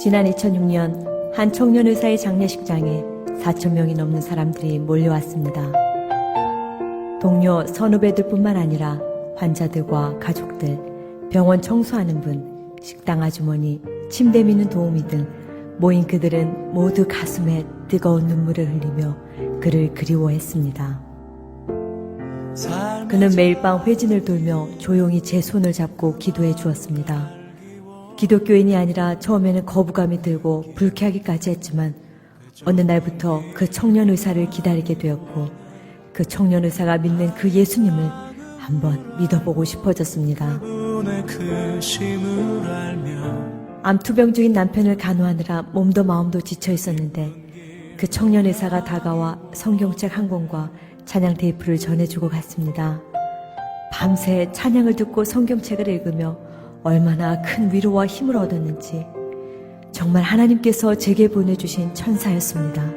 지난 2006년 한 청년 의사의 장례식장에 4,000명이 넘는 사람들이 몰려왔습니다. 동료 선후배들뿐만 아니라 환자들과 가족들, 병원 청소하는 분, 식당 아주머니, 침대 미는 도우미 등 모인 그들은 모두 가슴에 뜨거운 눈물을 흘리며 그를 그리워했습니다. 그는 매일 밤 회진을 돌며 조용히 제 손을 잡고 기도해 주었습니다. 기독교인이 아니라 처음에는 거부감이 들고 불쾌하기까지 했지만 어느 날부터 그 청년 의사를 기다리게 되었고 그 청년 의사가 믿는 그 예수님을 한번 믿어보고 싶어졌습니다. 암투병 중인 남편을 간호하느라 몸도 마음도 지쳐 있었는데 그 청년 의사가 다가와 성경책 한 권과 찬양 테이프를 전해주고 갔습니다. 밤새 찬양을 듣고 성경책을 읽으며 얼마나 큰 위로와 힘을 얻었는지 정말 하나님께서 제게 보내주신 천사였습니다.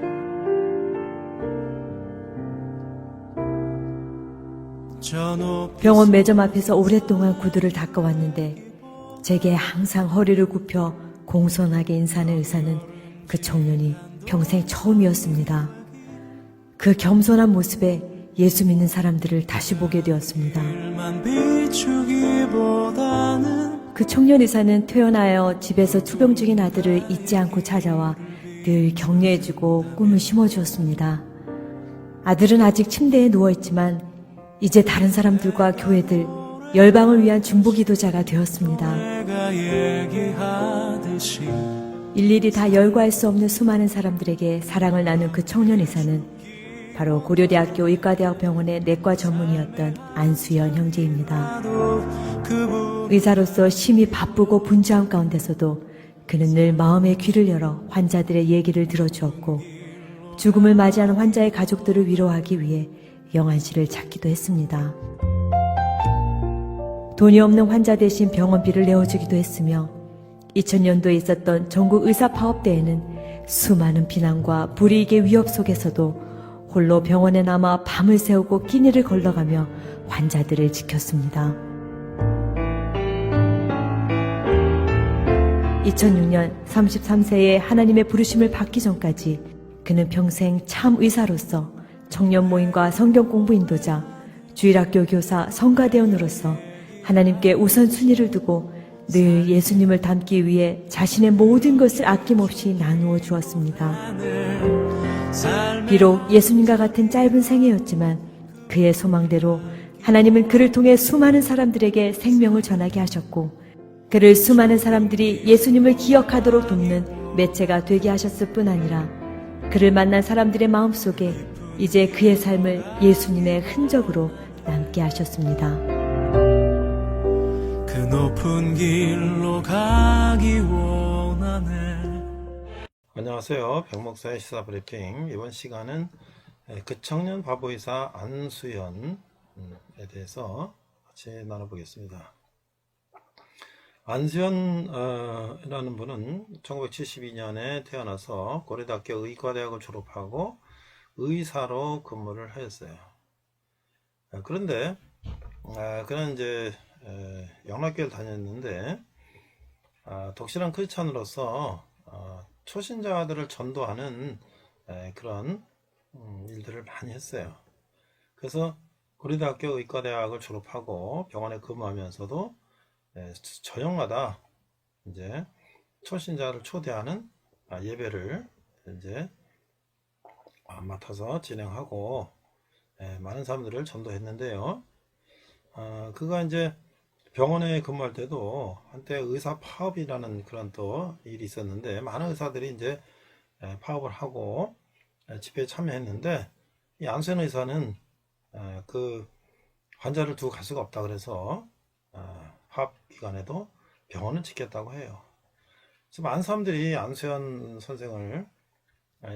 병원 매점 앞에서 오랫동안 구두를 닦아왔는데 제게 항상 허리를 굽혀 공손하게 인사하는 의사는 그 청년이 평생 처음이었습니다. 그 겸손한 모습에 예수 믿는 사람들을 다시 보게 되었습니다. 그 청년 의사는 퇴원하여 집에서 투병 중인 아들을 잊지 않고 찾아와 늘 격려해주고 꿈을 심어주었습니다. 아들은 아직 침대에 누워있지만 이제 다른 사람들과 교회들, 열방을 위한 중보기도자가 되었습니다. 일일이 다 열거할 수 없는 수많은 사람들에게 사랑을 나눈 그 청년 의사는 바로 고려대학교 의과대학병원의 내과 전문의였던 안수연 형제입니다. 의사로서 심히 바쁘고 분주한 가운데서도 그는 늘 마음의 귀를 열어 환자들의 얘기를 들어주었고 죽음을 맞이하는 환자의 가족들을 위로하기 위해 영안실을 찾기도 했습니다. 돈이 없는 환자 대신 병원비를 내어주기도 했으며 2000년도에 있었던 전국 의사파업대회는 수많은 비난과 불이익의 위협 속에서도 홀로 병원에 남아 밤을 새우고 끼니를 걸러가며 환자들을 지켰습니다. 2006년 33세에 하나님의 부르심을 받기 전까지 그는 평생 참 의사로서 청년 모임과 성경 공부 인도자, 주일학교 교사, 성가대원으로서 하나님께 우선순위를 두고 늘 예수님을 닮기 위해 자신의 모든 것을 아낌없이 나누어 주었습니다. 비록 예수님과 같은 짧은 생애였지만 그의 소망대로 하나님은 그를 통해 수많은 사람들에게 생명을 전하게 하셨고 그를 수많은 사람들이 예수님을 기억하도록 돕는 매체가 되게 하셨을 뿐 아니라 그를 만난 사람들의 마음속에 이제 그의 삶을 예수님의 흔적으로 남게 하셨습니다. 그 높은 길로 가기 원하네. 안녕하세요. 백목사의 시사브리핑. 이번 시간은 그 청년 바보의사 안수연에 대해서 같이 나눠보겠습니다. 안수연이라는 분은 1972년에 태어나서 고려대학교 의과대학을 졸업하고 의사로 근무를 했어요. 그런데 그는 이제 영락교회를 다녔는데 독실한 크리스찬으로서 초신자들을 전도하는 그런 일들을 많이 했어요. 그래서 고려대학교 의과대학을 졸업하고 병원에 근무하면서도 저녁마다 이제 초신자를 초대하는 예배를 이제 맡아서 진행하고 많은 사람들을 전도했는데요. 그가 이제 병원에 근무할 때도 한때 의사 파업이라는 그런 또 일이 있었는데 많은 의사들이 이제 파업을 하고 집회에 참여했는데 이 안수연 의사는 그 환자를 두고 갈 수가 없다 그래서 파업 기간에도 병원을 지켰다고 해요. 그래서 많은 사람들이 안수연 선생을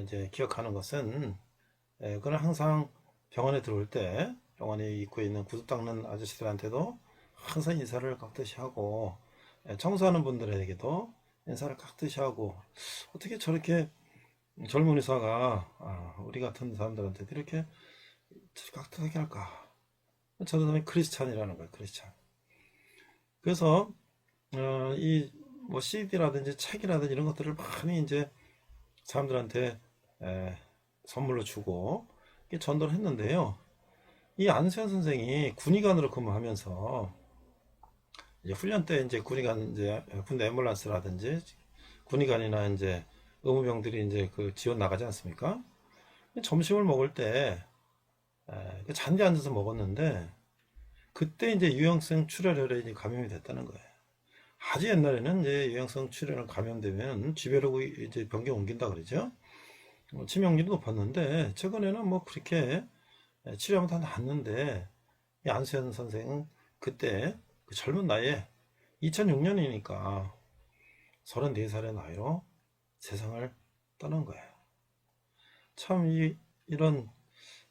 이제 기억하는 것은 그는 항상 병원에 들어올 때 병원에 입구에 있는 구두 닦는 아저씨들한테도 항상 인사를 깍듯이 하고 청소하는 분들에게도 인사를 깍듯이 하고 어떻게 저렇게 젊은 의사가 우리 같은 사람들한테도 이렇게 깍듯하게 할까? 저는 크리스찬이라는 거예요. 크리스찬. 그래서 이 뭐 CD라든지 책이라든지 이런 것들을 많이 이제 사람들한테 선물로 주고 이렇게 전도를 했는데요. 이 안수현 선생이 군의관으로 근무하면서 이제 훈련 때 이제 군의관 이제 군대 앰뷸런스라든지 군의관이나 이제 의무병들이 이제 그 지원 나가지 않습니까? 점심을 먹을 때 잔디 앉아서 먹었는데 그때 이제 유형성 출혈혈에 이제 감염이 됐다는 거예요. 아주 옛날에는 이제 유형성 출혈 감염되면 지배로 이제 병경 옮긴다 그러죠. 치명률이 높았는데 최근에는 뭐 그렇게 치료하면 다 낫는데 이 안수현 선생은 그때 그 젊은 나이에 2006년이니까 34살의 나이로 세상을 떠난 거예요. 참 이런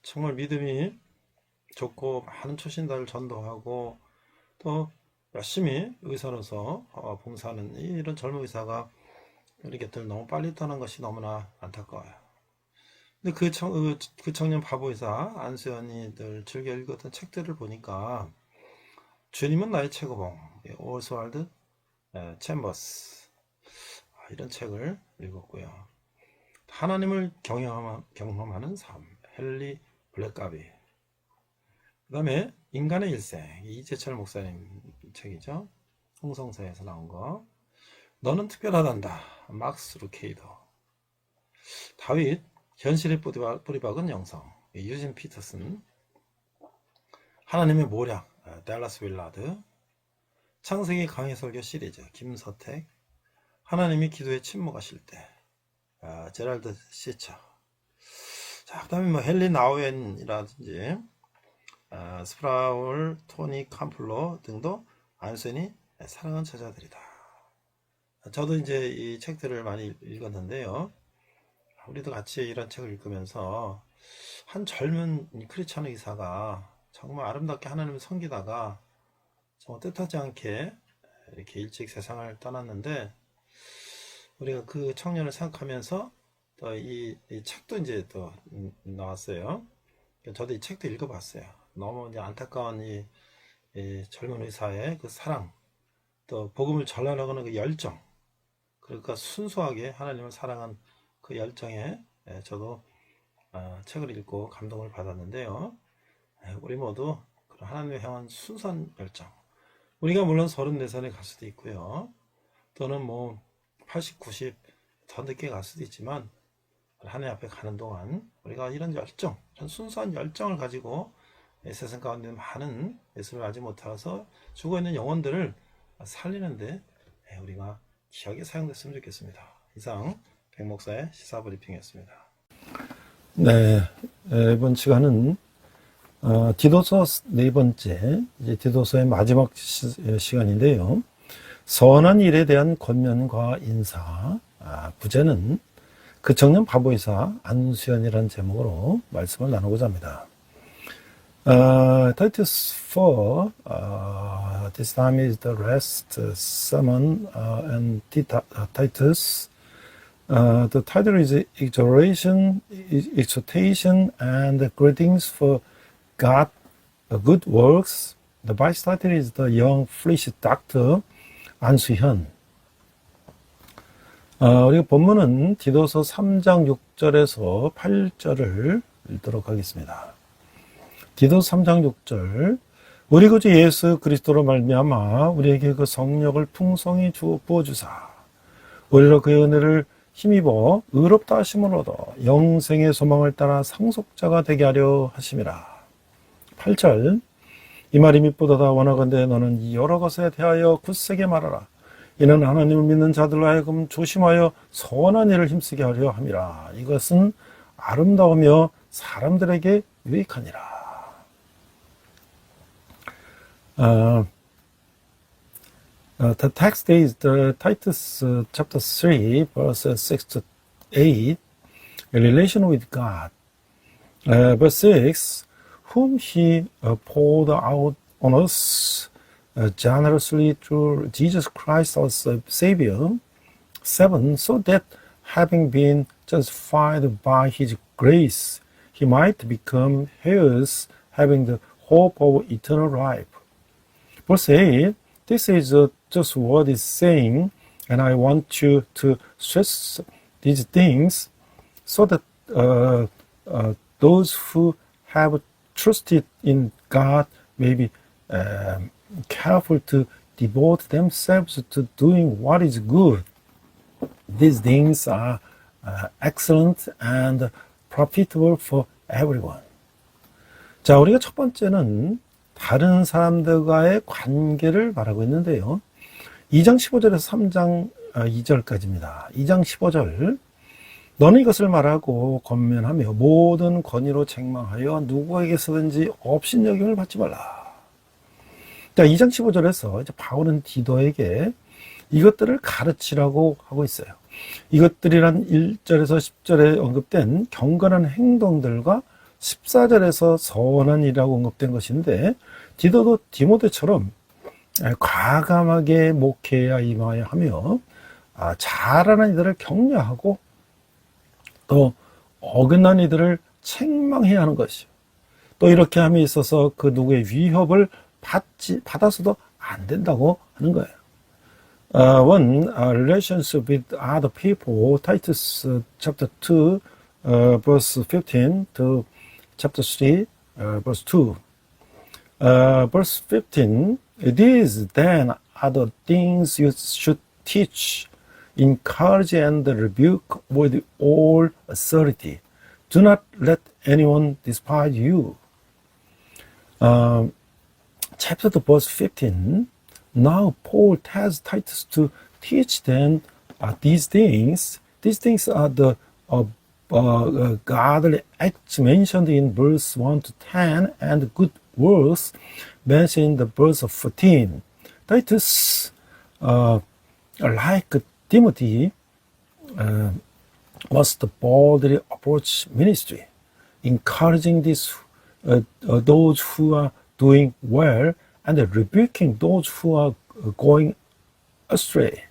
정말 믿음이 좋고 많은 초신자를 전도하고 또 열심히 의사로서 봉사하는 이런 젊은 의사가 우리 곁을 너무 빨리 떠난 것이 너무나 안타까워요. 근데 그 청년 바보 의사 안수현이 늘 즐겨 읽었던 책들을 보니까 주님은 나의 최고봉, 오스왈드 챔버스 이런 책을 읽었고요. 하나님을 경험하는 삶, 헨리 블랙가비. 그 다음에 인간의 일생, 이재철 목사님 책이죠. 홍성사에서 나온 거. 너는 특별하단다, 막스 루케이더. 다윗, 현실의 뿌리박은 영성, 유진 피터슨. 하나님의 모략, 댈러스 윌라드. 창세기 강해 설교 시리즈, 김서택. 하나님이 기도에 침묵하실 때, 제랄드 시처. 자, 그 다음에 뭐 헨리 나우엔이라든지 스프라울, 토니 캄플로 등도 안수현이 사랑한 저자들이다. 저도 이제 이 책들을 많이 읽었는데요. 우리도 같이 이런 책을 읽으면서 한 젊은 크리스찬 의사가 정말 아름답게 하나님을 섬기다가 정말 뜻하지 않게 이렇게 일찍 세상을 떠났는데 우리가 그 청년을 생각하면서 또 이 책도 이제 또 나왔어요. 저도 이 책도 읽어봤어요. 너무 이제 안타까운 이 젊은 의사의 그 사랑, 또 복음을 전하려는 그 열정, 그러니까 순수하게 하나님을 사랑한 그 열정에 저도 책을 읽고 감동을 받았는데요. 우리 모두 그런 하나님을 향한 순수한 열정. 우리가 물론 34살에 갈 수도 있고요. 또는 뭐 80, 90 더 늦게 갈 수도 있지만 하나님 앞에 가는 동안 우리가 이런 열정, 순수한 열정을 가지고 세상 가운데 많은 예수를 알지 못해서 죽어있는 영혼들을 살리는데 우리가 귀하게 사용됐으면 좋겠습니다. 이상 백목사의 시사브리핑이었습니다. 네, 이번 시간은 디도서 네 번째, 이제 디도서의 마지막 시간인데요. 선한 일에 대한 권면과 인사, 부제는 그 청년 바보이사 안수현이라는 제목으로 말씀을 나누고자 합니다. Titus 4, this time is the last sermon, and Titus, the title is Exhortation, and Greetings for God, Good Works. The vice title is The Young Fleshy Doctor, 안수현. 우리가 본문은 디도서 3장 6절에서 8절을 읽도록 하겠습니다. 디도서 3장 6절. 우리 구주 예수 그리스도로 말미암아 우리에게 그 성령을 풍성히 부어주사 우리로 그의 은혜를 힘입어 의롭다 하심을 얻어 영생의 소망을 따라 상속자가 되게 하려 하심이라. 8절. 이 말이 밉보다다 원하건대 너는 여러 것에 대하여 굳세게 말하라. 이는 하나님을 믿는 자들로 하여금 조심하여 선한 일을 힘쓰게 하려 함이라. 이것은 아름다우며 사람들에게 유익하니라. The text is the Titus chapter 3 verses 6 to 8 in relation with God. Verse 6, whom he poured out on us generously through Jesus Christ our Savior. 7, so that having been justified by his grace, he might become heirs, having the hope of eternal life. Verse 8, this is just what is saying, And I want you to stress these things so that those who have trusted in God may be careful to devote themselves to doing what is good. These things are excellent and profitable for everyone. 자, 우리가 첫 번째는 다른 사람들과의 관계를 말하고 있는데요. 2장 15절에서 3장 2절까지입니다. 2장 15절 너는 이것을 말하고 권면하며 모든 권위로 책망하여 누구에게서든지 업신여김을 받지 말라. 자, 2장 15절에서 이제 바울은 디도에게 이것들을 가르치라고 하고 있어요. 이것들이란 1절에서 10절에 언급된 경건한 행동들과 14절에서 선한 일이라고 언급된 것인데 디도도 디모데처럼 과감하게 목회해야 임하여 하며 잘하는 이들을 격려하고 또 어긋난 이들을 책망해야 하는 것이요. 또 이렇게 함에 있어서 그 누구의 위협을 받아서도 안 된다고 하는 거예요. Relationship with other people, Titus chapter 2, verse 15 to chapter 3, verse 2. Verse 15, these then are the things you should teach, encourage and rebuke with all authority. Do not let anyone despise you. Chapter 2, verse 15. Now Paul tells Titus to teach them these things. These things are the godly acts mentioned in verse 1 to 10 and good works mentioned in the verse 14. Titus, like Timothy, must boldly approach ministry, encouraging those who are doing well and rebuking those who are going astray.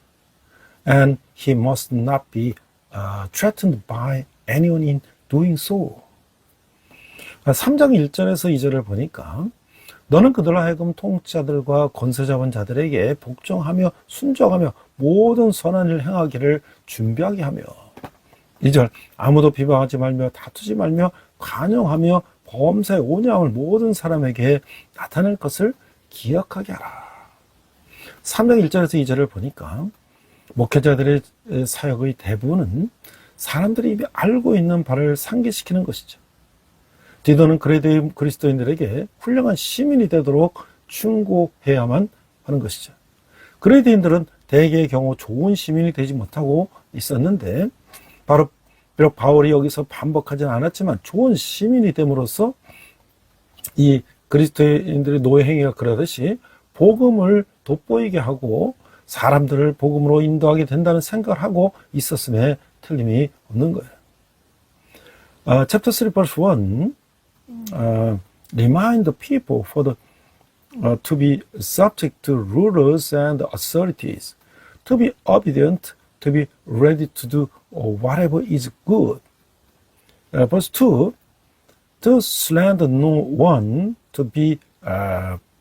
And he must not be threatened by anyone in doing so. 3장 1절에서 2절을 보니까 너는 그들로 하여금 통치자들과 권세자본 자들에게 복종하며 순종하며 모든 선한 일을 행하기를 준비하게 하며 2절 아무도 비방하지 말며 다투지 말며 관용하며 범사의 온유함을 모든 사람에게 나타낼 것을 기억하게 하라. 3장 1절에서 2절을 보니까 목회자들의 사역의 대부분은 사람들이 이미 알고 있는 바를 상기시키는 것이죠. 디도는 그리스도인들에게 훌륭한 시민이 되도록 충고해야만 하는 것이죠. 그리스도인들은 대개의 경우 좋은 시민이 되지 못하고 있었는데 비록 바울이 여기서 반복하지는 않았지만 좋은 시민이 됨으로써 이 그리스도인들의 노예 행위가 그러듯이 복음을 돋보이게 하고 사람들을 복음으로 인도하게 된다는 생각을 하고 있었음에 틀림이 없는 거예요. Chapter 3 verse 1 remind the people to be subject to rulers and authorities, to be obedient, to be ready to do whatever is good. Verse 2 to slander no one, to be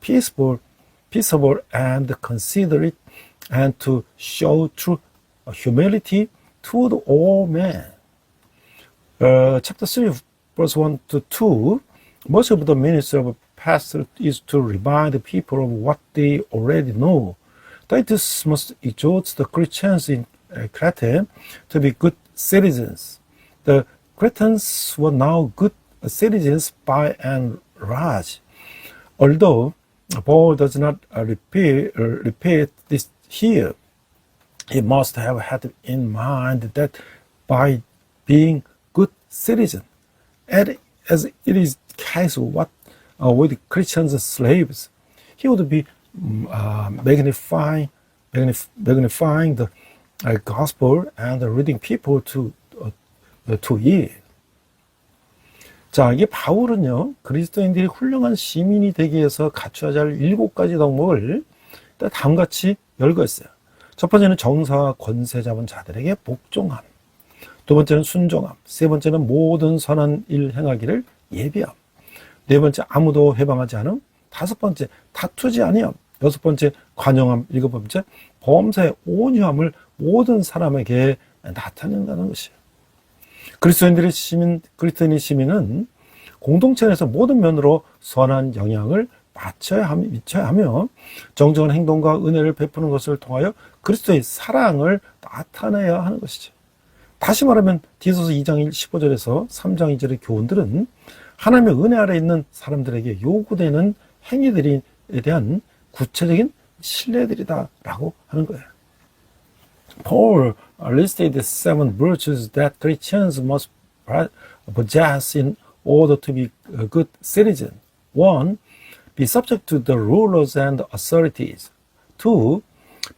peaceable and considerate, and to show true humility toward all men. Chapter 3, verse 1 to 2, much of the ministry of a pastor is to remind the people of what they already know. Titus must exhort the Christians in Crete to be good citizens. The Cretans were now good citizens by and large. Although Paul does not repeat this here, he must have had in mind that by being good citizen, as it is the case with Christians slaves, he would be magnifying the gospel and leading people to it. 자, 이게 바울은요, 그리스도인들이 훌륭한 시민이 되기 위해서 갖춰야 할 7가지 덕목을 다음같이 열거했어요. 첫 번째는 정사와 권세 잡은 자들에게 복종함. 두 번째는 순종함. 세 번째는 모든 선한 일 행하기를 예비함. 네 번째, 아무도 해방하지 않음. 다섯 번째, 다투지 아니함. 여섯 번째, 관용함. 일곱 번째, 범사의 온유함을 모든 사람에게 나타낸다는 것이에요. 그리스도인의 시민은 공동체 내에서 모든 면으로 선한 영향을 미쳐야 하며 정정한 행동과 은혜를 베푸는 것을 통하여 그리스도의 사랑을 나타내야 하는 것이죠. 다시 말하면 디도서 2장 15절에서 3장 2절의 교훈들은 하나님의 은혜 아래 있는 사람들에게 요구되는 행위들에 대한 구체적인 신뢰들이다라고 하는 거예요. Paul listed 7 virtues that Christians must possess in order to be a good citizen. 1. Be subject to the rulers and authorities. 2.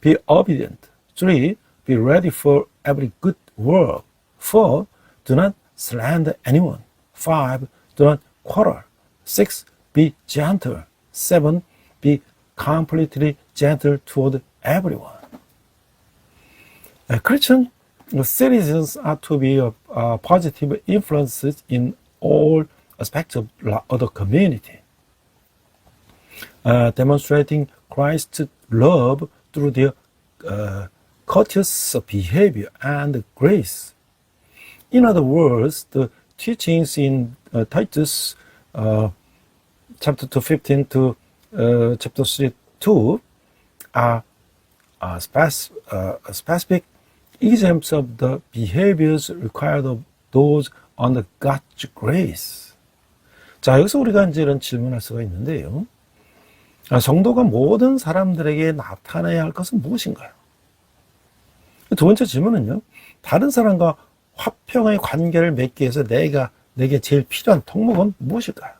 Be obedient. 3. Be ready for every good work. 4. Do not slander anyone. 5. Do not quarrel. 6. Be gentle. 7. Be completely gentle toward everyone. Christian citizens are to be positive influences in all aspects of the community, demonstrating Christ's love through their courteous behavior and grace. In other words, the teachings in Titus chapter 2:15 to chapter 3:2 are specific examples of the behaviors required of those under God's grace. 자, 여기서 우리가 이제 이런 질문할 수가 있는데요. 성도가 모든 사람들에게 나타내야 할 것은 무엇인가요? 두 번째 질문은요. 다른 사람과 화평의 관계를 맺기 위해서 내게 제일 필요한 덕목은 무엇일까요?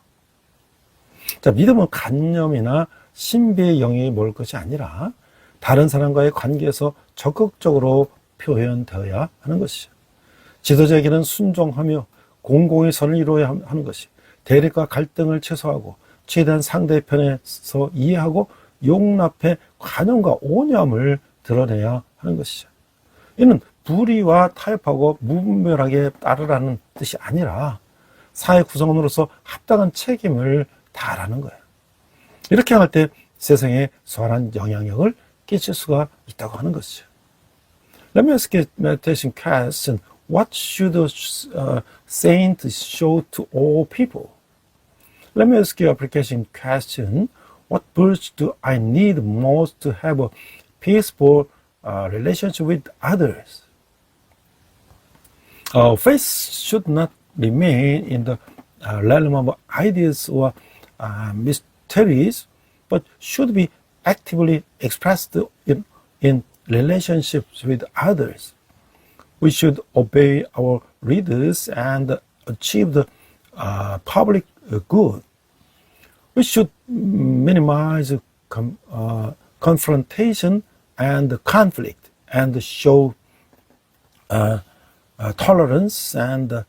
자, 믿음은 간념이나 신비의 영역이 모을 것이 아니라 다른 사람과의 관계에서 적극적으로 표현되어야 하는 것이죠. 지도자에게는 순종하며 공공의 선을 이루어야 하는 것이, 대립과 갈등을 최소화하고 최대한 상대편에서 이해하고 용납해 관용과 온유함을 드러내야 하는 것이죠. 이는 불의와 타협하고 무분별하게 따르라는 뜻이 아니라 사회 구성원으로서 합당한 책임을 다하라는 거예요. 이렇게 할 때 세상에 선한 영향력을 끼칠 수가 있다고 하는 것이죠. Let me ask you a meditation question. What should a saint show to all people? Let me ask you an application question. What virtue do I need most to have a peaceful relationship with others? Faith should not remain in the realm of ideas or mysteries, but should be actively expressed in relationships with others. We should obey our leaders and achieve the public good. We should minimize confrontation and conflict and show tolerance and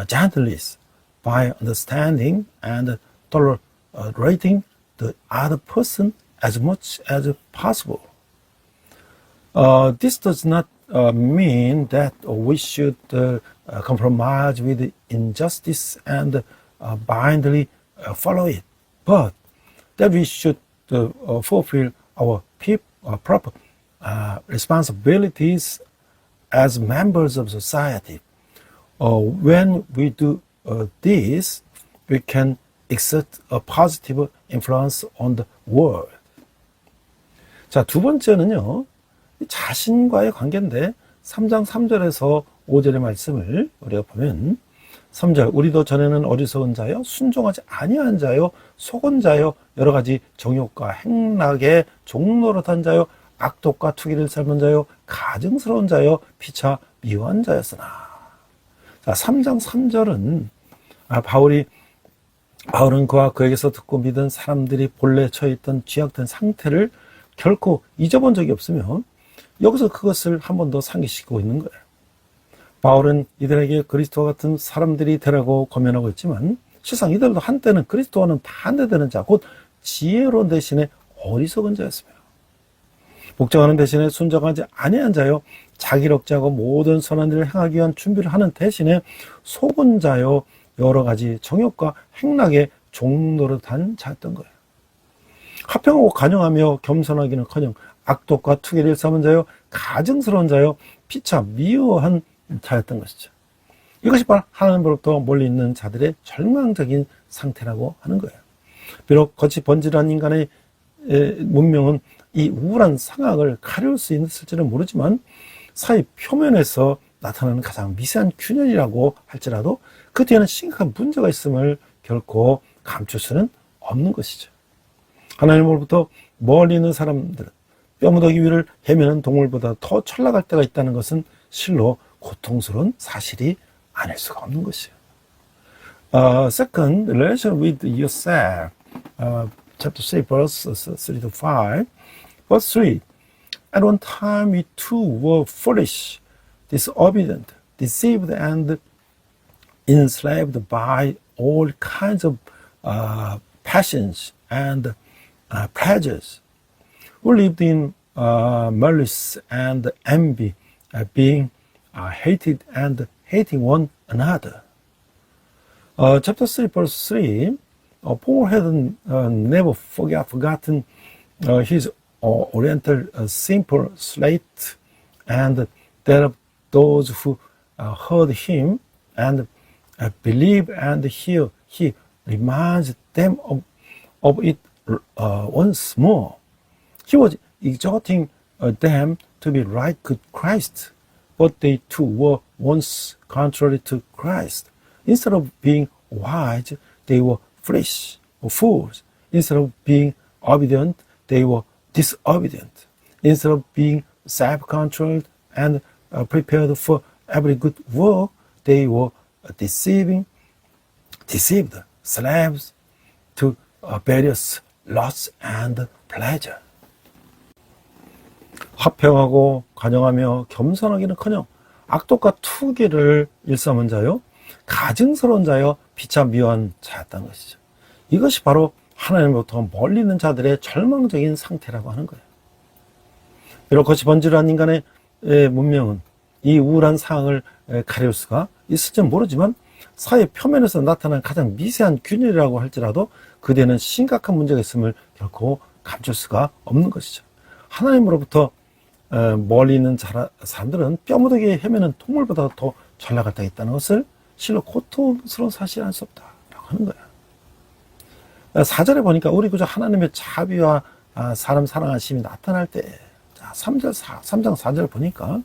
gentleness by understanding and tolerating the other person as much as possible. This does not mean that we should compromise with injustice and blindly follow it, but that we should fulfill our proper responsibilities as members of society. When we do this, we can exert a positive influence on the world. 자, 두 번째는요, 자신과의 관계인데 3장 3절에서 5절의 말씀을 우리가 보면 3절, 우리도 전에는 어리석은 자요, 순종하지 아니한 자요, 속은 자요, 여러 가지 정욕과 행락에 종노릇한 자요, 악독과 투기를 삶은 자요, 가증스러운 자요, 피차 미워한 자였으나. 자, 3장 3절은 바울은 그와 그에게서 듣고 믿은 사람들이 본래 처해있던 취약된 상태를 결코 잊어본 적이 없으며 여기서 그것을 한 번 더 상기시키고 있는 거예요. 바울은 이들에게 그리스도와 같은 사람들이 되라고 권면하고 있지만 실상 이들도 한때는 그리스도와는 반대되는 자, 곧 지혜로운 대신에 어리석은 자였으며 복종하는 대신에 순종하지 아니한 자요, 자기를 억제하고 모든 선한 일을 행하기 위한 준비를 하는 대신에 속은 자요, 여러 가지 정욕과 행락에 종노릇한 자였던 거예요. 화평하고 간용하며 겸손하기는커녕 악독과 투기를 일삼은 자요 가증스러운 자요 피차 미워한 자였던 것이죠. 이것이 바로 하나님으로부터 멀리 있는 자들의 절망적인 상태라고 하는 거예요. 비록 겉이 번지르한 인간의 문명은 이 우울한 상황을 가려울 수 있을지는 모르지만 사회 표면에서 나타나는 가장 미세한 균열이라고 할지라도 그 뒤에는 심각한 문제가 있음을 결코 감출 수는 없는 것이죠. 하나님으로부터 멀리 있는 사람들은 뼈무더기 위를 헤매는 동물보다 더 철락할 때가 있다는 것은 실로 고통스러운 사실이 아닐 수가 없는 것이에요. Second, relation with yourself. Chapter 3, verse 3 to 5. Verse 3. At one time we too were foolish, disobedient, deceived, and enslaved by all kinds of passions and pleasures. We lived in malice and envy, being hated and hating one another. Chapter 3, verse 3, Paul had never forgotten his oriental simple slate and that of those who heard him and believe, and here he reminds them of it once more. He was exhorting them to be like Christ, but they too were once contrary to Christ. Instead of being wise, they were foolish or fools. Instead of being obedient, they were disobedient. Instead of being self-controlled and prepared for every good work, they were deceived slaves to various lusts and pleasure. 화평하고 관용하며 겸손하기는커녕 악독과 투기를 일삼은 자요 가증스러운 자여 비참 미워한 자였다는 것이죠. 이것이 바로 하나님으로부터 멀리 있는 자들의 절망적인 상태라고 하는 거예요. 비록 겉이 번지르한 인간의 문명은 이 우울한 상황을 가려울 수가 있을지는 모르지만 사회 표면에서 나타난 가장 미세한 균열이라고 할지라도 그대는 심각한 문제가 있음을 결코 감출 수가 없는 것이죠. 하나님으로부터 멀리 있는 사람들은 뼈무더기에 헤매는 동물보다 더 전락할 때가 있다는 것을 실로 고통스러운 사실이 알 수 없다라고 하는 거예요. 4절에 보니까 우리 구주 하나님의 자비와 사람 사랑하심이 나타날 때 3장 4절 보니까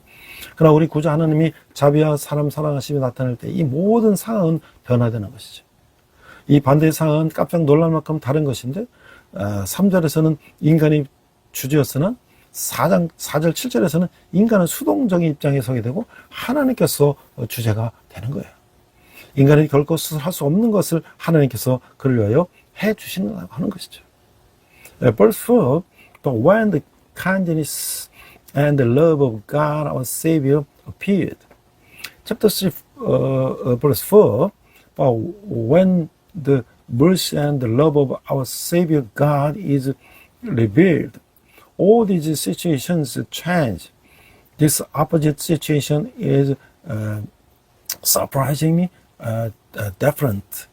그러나 우리 구주 하나님이 자비와 사람 사랑하심이 나타날 때 이 모든 상황은 변화되는 것이죠. 이 반대의 상황은 깜짝 놀랄 만큼 다른 것인데 3절에서는 인간이 주제였으나 4절 7절에서는 인간은 수동적인 입장에 서게 되고 하나님께서 주제가 되는 거예요. 인간이 결코 스스로 할 수 없는 것을 하나님께서 그를 위하여 해 주신다고 하는 것이죠. Verse 4, But when the kindness and the love of God our Savior appeared. Chapter 3, verse 4, But when the mercy and the love of our Savior God is revealed, all these situations change. This opposite situation is surprisingly different.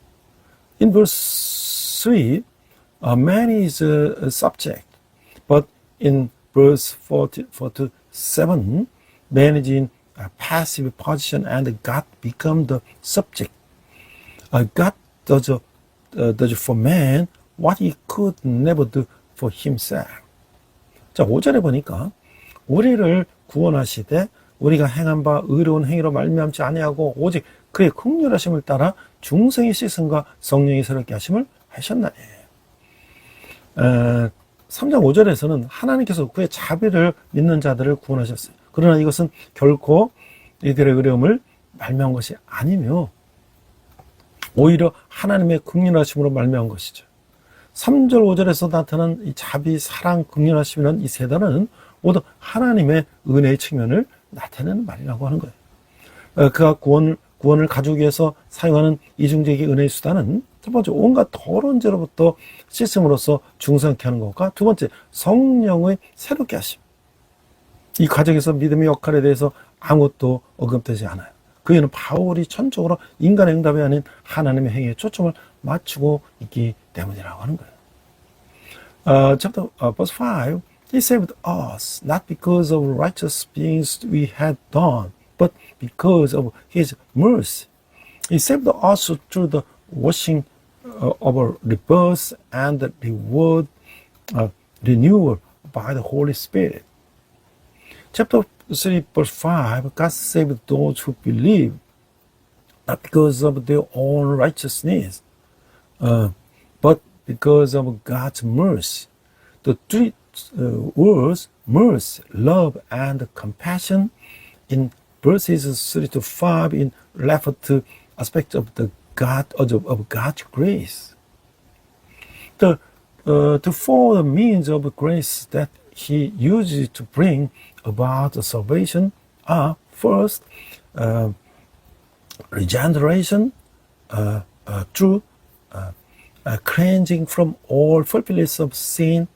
In verse 3, man is a subject, but in verse 4 to 7, man is in a passive position and God become the subject. God does for man what he could never do for himself. 자, 5절에 보니까 우리를 구원하시되 우리가 행한 바 의로운 행위로 말미암지 아니하고 오직 그의 긍휼하심을 따라 중생의 씻음과 성령이 새롭게 하심을 하셨나니. 3장 5절에서는 하나님께서 그의 자비를 믿는 자들을 구원하셨어요. 그러나 이것은 결코 이들의 의로움을 말미암은 것이 아니며 오히려 하나님의 긍휼하심으로 말미암은 것이죠. 3절 5절에서 나타난 이 자비, 사랑, 긍휼하심이라는 이 세 단어는 모두 하나님의 은혜의 측면을 나타내는 말이라고 하는 거예요. 그가 구원을 가져오기 위해서 사용하는 이중적인 은혜의 수단은 첫 번째, 온갖 더러운 죄로부터 씻음으로써 중생케 하는 것과 두 번째, 성령의 새롭게 하심. 이 과정에서 믿음의 역할에 대해서 아무것도 언급되지 않아요. 그 이유는 바울이 전적으로 인간의 응답이 아닌 하나님의 행위에 초점을 맞추고 있기 때문이라고 하는 거예요. verse 5, He saved us, not because of righteous things we had done, but because of His mercy. He saved us through the washing of our rebirth and the reward renewal by the Holy Spirit. Chapter 3, verse 5, God saved those who believe, not because of their own righteousness, but because of God's mercy. The three words, mercy, love, and compassion, in verses 3 to 5, in refer to aspects of the of God's grace. The four means of grace that He uses to bring about salvation are: first, regeneration through cleansing from all filthiness of sin,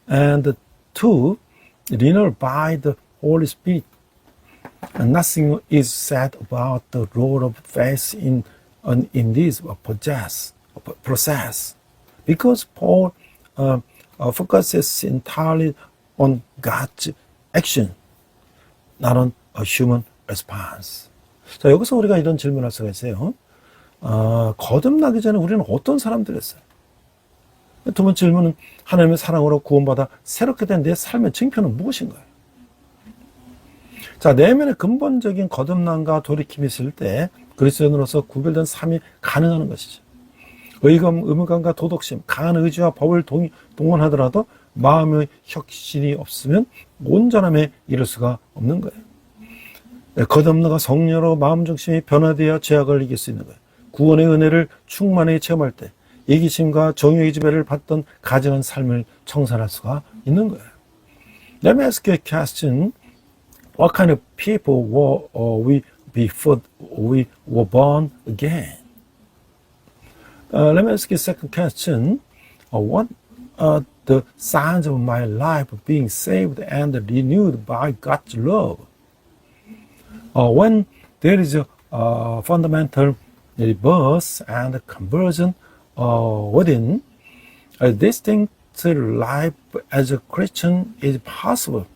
and two, renewal by the Holy Spirit. And nothing is said about the role of faith in this process, because Paul focuses entirely on God's action, not on a human response. 자, 여기서 우리가 이런 질문할 수가 있어요. 거듭나기 전에 우리는 어떤 사람들이었어요? 두 번째 질문은, 하나님의 사랑으로 구원받아 새롭게 된 내 삶의 증표는 무엇인가요? 자, 내면의 근본적인 거듭남과 돌이킴이 있을 때 그리스도인으로서 구별된 삶이 가능한 것이죠. 의무감과 도덕심, 강한 의지와 법을 동원하더라도 마음의 혁신이 없으면 온전함에 이를 수가 없는 거예요. 거듭나가 성령으로 마음 중심이 변화되어 죄악을 이길 수 있는 거예요. 구원의 은혜를 충만히 체험할 때 이기심과 정욕의 지배를 받던 가증한 삶을 청산할 수가 있는 거예요. Let me ask you a question. What kind of people were we before we were born again? Let me ask you a second question. What are the signs of my life being saved and renewed by God's love? When there is a fundamental rebirth and conversion within, a distinct life as a Christian is possible.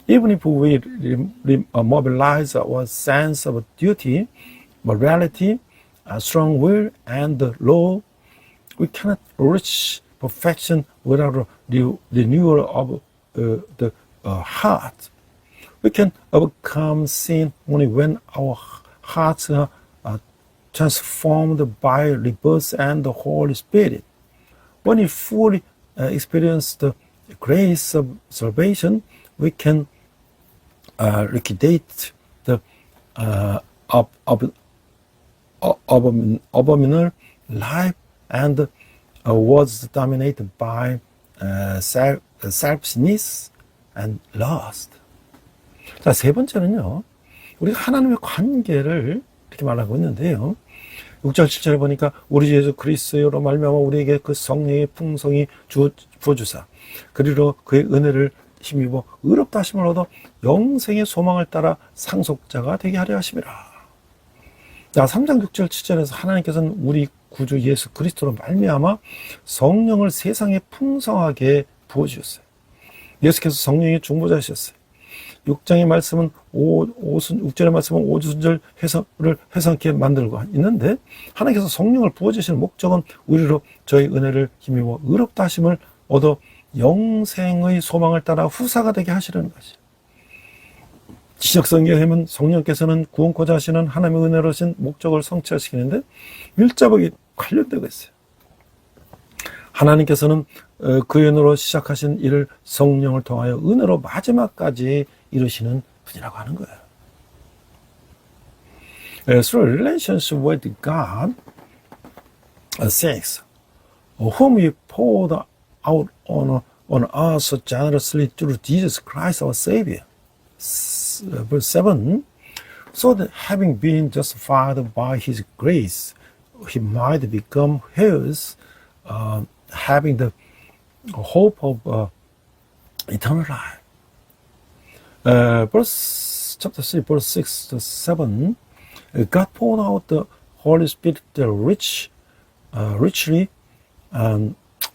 Even if we mobilize our sense of duty, morality, strong will, and law, we cannot reach perfection without a renewal of the heart. We can overcome sin only when our hearts are transformed by rebirth and the Holy Spirit. When we fully experience the grace of salvation, we can liquidate the abominable life and was dominated by selfishness and lust. 자, 세 번째는요, 우리가 하나님의 관계를 이렇게 말하고 있는데요. 6절 7절에 보니까 우리 주 예수 그리스도로 말미암아 우리에게 그 성령의 풍성이 부어주사 그리로 그의 은혜를 힘입어 의롭다 하심을 얻어 영생의 소망을 따라 상속자가 되게 하려 하심이라. 자, 3장 6절 7절에서 하나님께서는 우리 구주 예수 그리스도로 말미암아 성령을 세상에 풍성하게 부어주셨어요. 예수께서 성령의 중보자이셨어요. 6장의 말씀은 6절의 말씀은 오순절 해석을 해석하게 만들고 있는데, 하나님께서 성령을 부어주시는 목적은 우리로 저희 은혜를 힘입어 의롭다 하심을 얻어 영생의 소망을 따라 후사가 되게 하시려는 것이죠. 지적성경에 보면 성령께서는 구원코자 하시는 하나님의 은혜로신 목적을 성취하시키는데 밀접하게 관련되고 있어요. 하나님께서는 그의 은혜로 시작하신 일을 성령을 통하여 은혜로 마지막까지 이루시는 분이라고 하는 거예요. Through relationship with God, 6, whom He poured out on us so generously through Jesus Christ our Savior. Verse 7, so that having been justified by His grace, He might become heirs, having the hope of eternal life. Chapter 3, verse 6 to 7, God poured out the Holy Spirit richly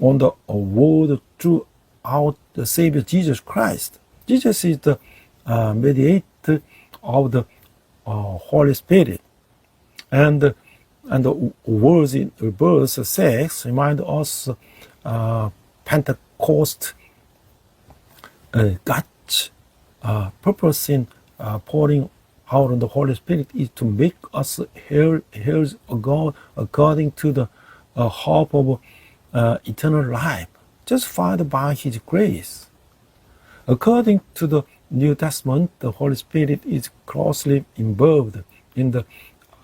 on the world throughout the Savior Jesus Christ. Jesus is the mediator of the Holy Spirit. And the words in verse 6 remind us Pentecost God's purpose in pouring out on the Holy Spirit is to make us heirs of God according to the hope of eternal life, justified by His grace. According to the New Testament, the Holy Spirit is closely involved in the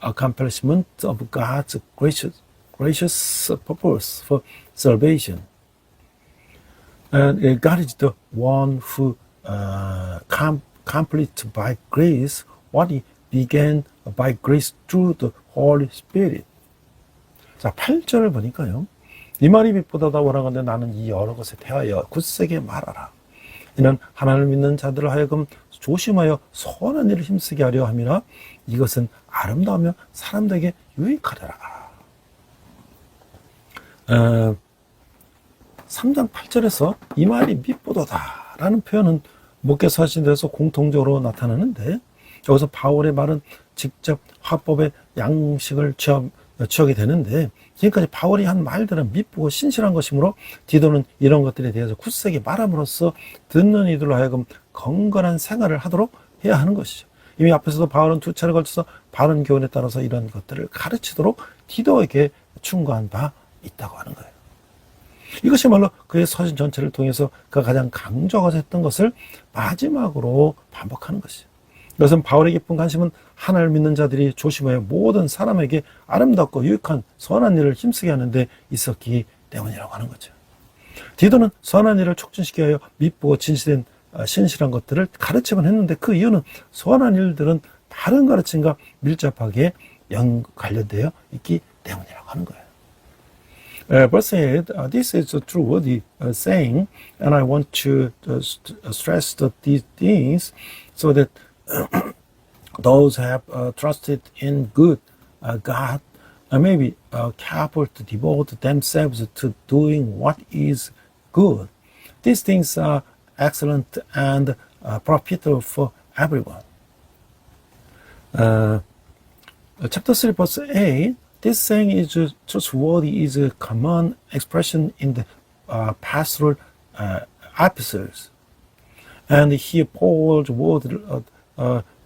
accomplishment of God's gracious purpose for salvation. And God is the one who completes by grace what He began by grace through the Holy Spirit. 자, 8절을 보니까요. 이 말이 빛보다다 원하건대 나는 이 여러 것에 대하여 굳세게 말하라. 이는 하나님을 믿는 자들을 하여금 조심하여 선한 일을 힘쓰게 하려 함이라. 이것은 아름다우며 사람들에게 유익하리라. 3장 8절에서 이 말이 빛보다다 라는 표현은 목회서 하신 데서 공통적으로 나타나는데, 여기서 바울의 말은 직접 화법의 양식을 취하게 되는데, 지금까지 바울이 한 말들은 미쁘고 신실한 것이므로 디도는 이런 것들에 대해서 굳세게 말함으로써 듣는 이들로 하여금 건건한 생활을 하도록 해야 하는 것이죠. 이미 앞에서도 바울은 두 차례 걸쳐서 바른 교훈에 따라서 이런 것들을 가르치도록 디도에게 충고한 바 있다고 하는 거예요. 이것이말로 그의 서신 전체를 통해서 그가 가장 강조하고자 했던 것을 마지막으로 반복하는 것이죠. 이것은 바울의 깊은 관심은 하나님을 믿는 자들이 조심하여 모든 사람에게 아름답고 유익한 선한 일을 힘쓰게 하는 데 있었기 때문이라고 하는 거죠. 디도는 선한 일을 촉진시키기 위하여 미쁘고 진실된 신실한 것들을 가르치곤 했는데, 그 이유는 선한 일들은 바른 가르침과 밀접하게 관련되어 있기 때문이라고 하는 거예요. Verse 8, this is a true saying, and I want to stress these things so that those who have trusted in good God may be careful to devote themselves to doing what is good. These things are excellent and profitable for everyone. Chapter 3, verse 8, this saying is trustworthy is a common expression in the pastoral epistles. And here Paul's words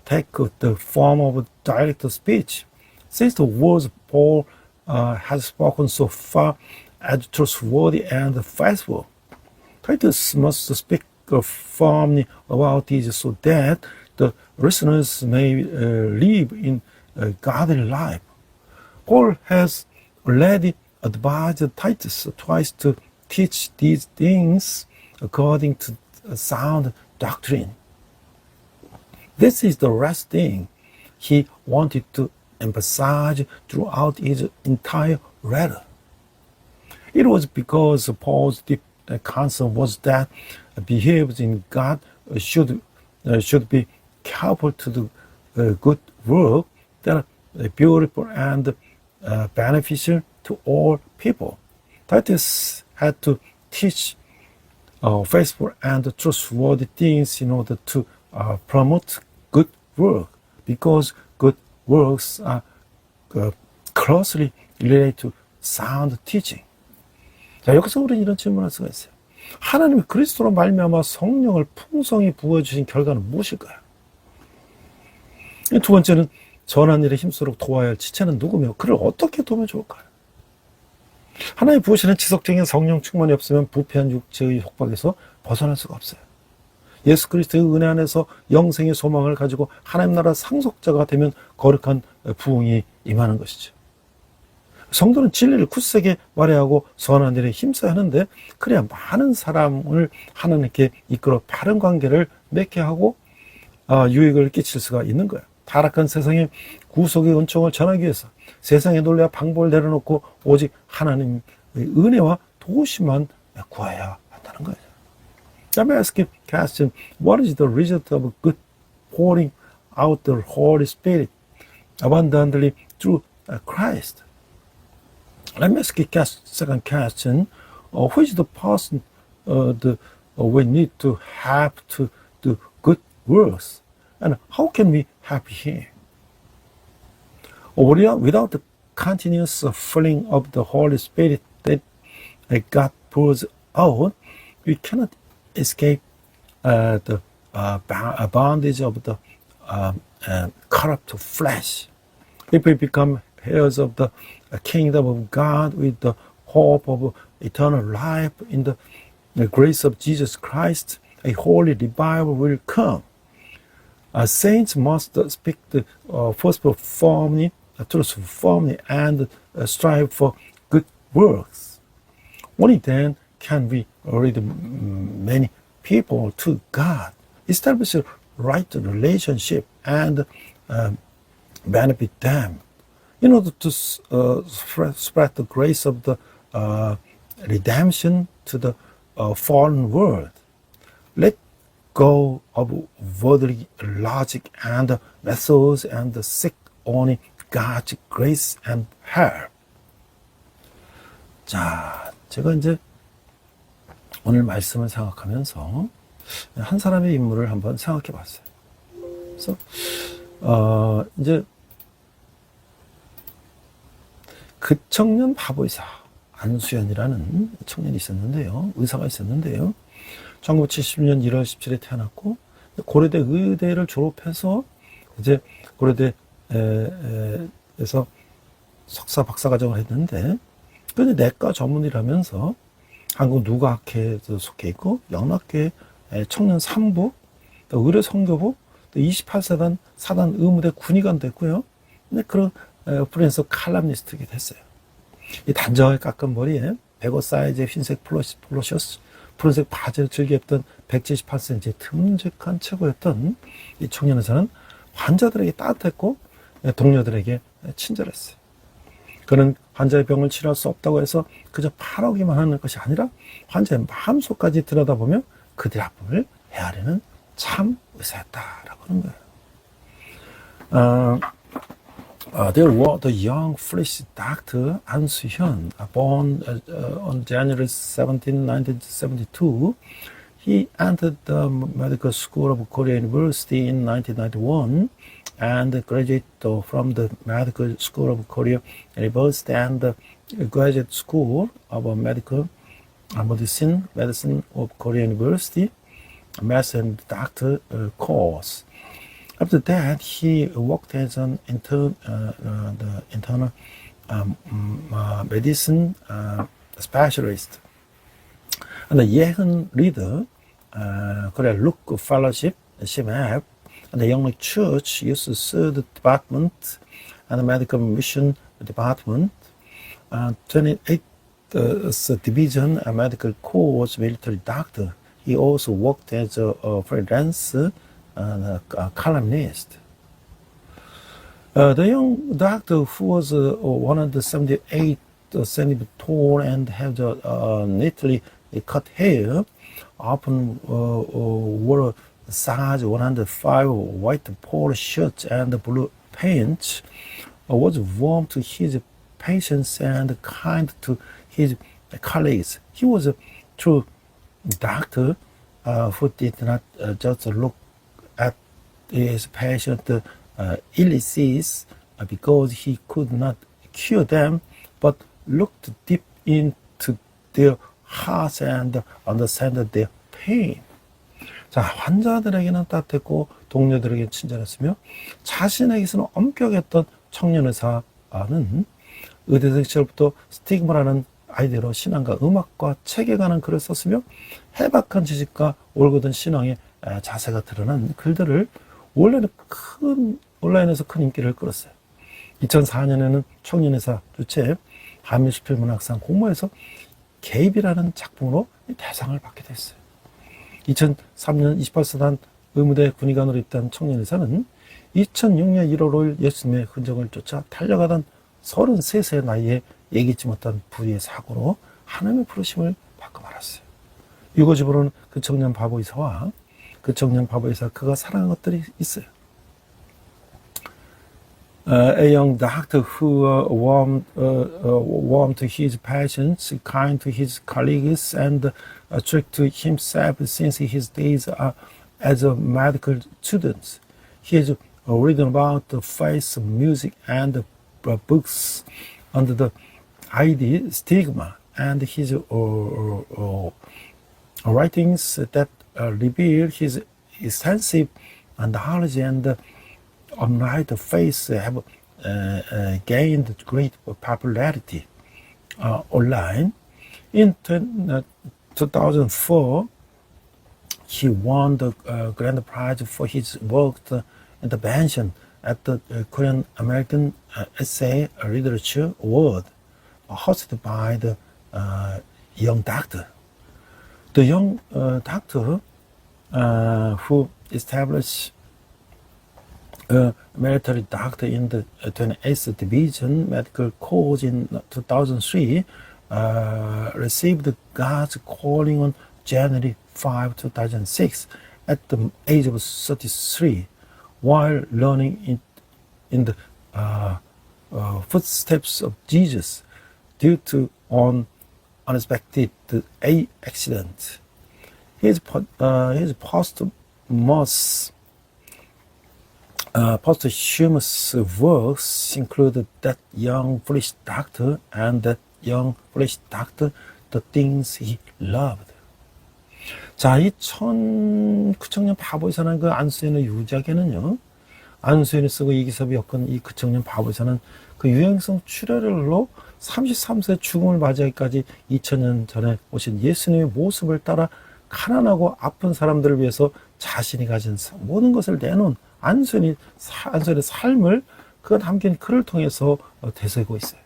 take the form of direct speech. Since the words Paul has spoken so far as trustworthy and faithful, Titus must speak firmly about these so that the listeners may live in a godly life. Paul has already advised Titus twice to teach these things according to sound doctrine. This is the last thing he wanted to emphasize throughout his entire letter. It was because Paul's deep concern was that believers in God should be careful to do good work that are beautiful and beneficial to all people. Titus had to teach faithful and trustworthy things in order to promote good work, because good works are closely related to sound teaching. 자, 여기서 우리는 이런 질문을 할 수가 있어요. 하나님이 그리스도로 말미암아 성령을 풍성히 부어주신 결과는 무엇일까요? 두 번째는 선한 일에 힘쓰도록 도와야 할 지체는 누구며 그를 어떻게 도우면 좋을까요? 하나님 부으시는 지속적인 성령 충만이 없으면 부패한 육체의 속박에서 벗어날 수가 없어요. 예수 그리스도의 은혜 안에서 영생의 소망을 가지고 하나님 나라 상속자가 되면 거룩한 부흥이 임하는 것이죠. 성도는 진리를 굳세게 말해야 하고 선한 일에 힘써야 하는데, 그래야 많은 사람을 하나님께 이끌어 바른 관계를 맺게 하고 유익을 끼칠 수가 있는 거예요. 타락한 세상에 구속의 은총을 전하기 위해서 세상의 논리와 방법을 내려놓고 오직 하나님의 은혜와 도우심만 구해야 한다는 거예요. Let me ask you a question. What is the result of good pouring out the Holy Spirit abundantly through Christ? Let me ask you a second question. who is the person we need to help to do good works, and how can we help him? Without the continuous filling of the Holy Spirit that God pours out, we cannot escape the bondage of the corrupt flesh. If we become heirs of the kingdom of God with the hope of eternal life in the grace of Jesus Christ, a holy revival will come. Saints must speak the gospel firmly, truth firmly, and strive for good works. Only then can we lead many people to God, establish a right relationship, and benefit them. In order to spread the grace of the redemption to the fallen world, let go of worldly logic and methods and seek only God's grace and help. 자, 제가 이제 오늘 말씀을 생각하면서 한 사람의 인물을 한번 생각해 봤어요. 그래서 이제 그 청년 바보의사 안수연이라는 청년이 있었는데요. 의사가 있었는데요. 1970년 1월 17일에 태어났고 고려대 의대를 졸업해서 이제 고려대에서 석사 박사과정을 했는데 근데 내과 전문이라면서 한국 누가학회에 속해 있고 영락교회 청년 3부, 또 의료 선교부, 또 28사단 사단 의무대 군의관 됐고요. 근데 그런 프리랜서 칼럼니스트가 됐어요. 이 단정하게 깎은 머리에 105 사이즈의 흰색 폴로셔츠, 푸른색 바지를 즐겨 입던 178cm의 듬직한 체구였던 이 청년에서는 환자들에게 따뜻했고 동료들에게 친절했어요. 그는 환자의 병을 치료할 수 없다고 해서 그저 바라기만 하는 것이 아니라 환자의 마음속까지 들여다보며 그들의 아픔을 헤아리는 참 의사였다라고 하는 거예요. There was the young Flemish doctor An Soo-hyun, born on January 17, 1972. He entered the medical school of Korea University in 1991 and graduated from the medical school of Korea University and the graduate school of medicine of Korea University, master and doctor course. After that, he worked as an internal medicine specialist. And the Yehun Leader Korea Look Fellowship, CMF, and the Young Church Youth Third Department and the Medical Mission Department, 28th Division Medical Corps military doctor. He also worked as a freelance columnist. The young doctor, who was 178 centimeters tall and had neatly cut hair, often wore a size 105 white polo shirt and blue pants, was warm to his patients and kind to his colleagues. He was a true doctor who did not just look at his patient illnesses because he could not cure them, but looked deep into their hearts and understand their pain. 자, 환자들에게는 따뜻했고 동료들에게 친절했으며 자신에게서는 엄격했던 청년 의사는 의대생 시절부터 스티그마라는 아이디어로 신앙과 음악과 책에 관한 글을 썼으며 해박한 지식과 올곧은 신앙의 자세가 드러난 글들을 온라인에서 큰 인기를 끌었어요. 2004년에는 청년의사 주최 한미수필문학상 공모에서 개입이라는 작품으로 대상을 받게 됐어요. 2003년 28사단 의무대 군의관으로 입대한 청년의사는 2006년 1월 5일 예수님의 흔적을 쫓아 달려가던 33세의 나이에 예기치 못한 불의의 사고로 하나님의 부르심을 받고 말았어요. 유고집으로는 그 청년 바보의사와 그 청년 바보의사 그가 사랑한 것들이 있어요. a young doctor who warm to his patients, kind to his colleagues, and true to himself since his days as a medical student. He has written about the faith, music, and books under the idea stigma, and his writings that reveal his extensive knowledge and unright faith have gained great popularity online. In 2004, he won the grand prize for his work intervention at the Korean American Essay Literature Award, hosted by the young doctor. The young doctor who established military doctor in the 28th Division Medical Corps in 2003, received God's calling on January 5, 2006, at the age of 33, while learning in the footsteps of Jesus due to an unexpected accident. His posthumous works include That Young Foolish Doctor and That Young Foolish Doctor, The Things He Loved. 자, 이 1900년 바보이사는 그 안수현의 유작에는요, 안수현이 쓰고 이기섭이 엮은 이 그 청년 바보이사는 그 유행성 출혈로 33세 죽음을 맞이하기까지 2000년 전에 오신 예수님의 모습을 따라 가난하고 아픈 사람들을 위해서 자신이 가진 모든 것을 내놓은 안수현의 삶을 그 담긴 글을 통해서 되새고 있어요.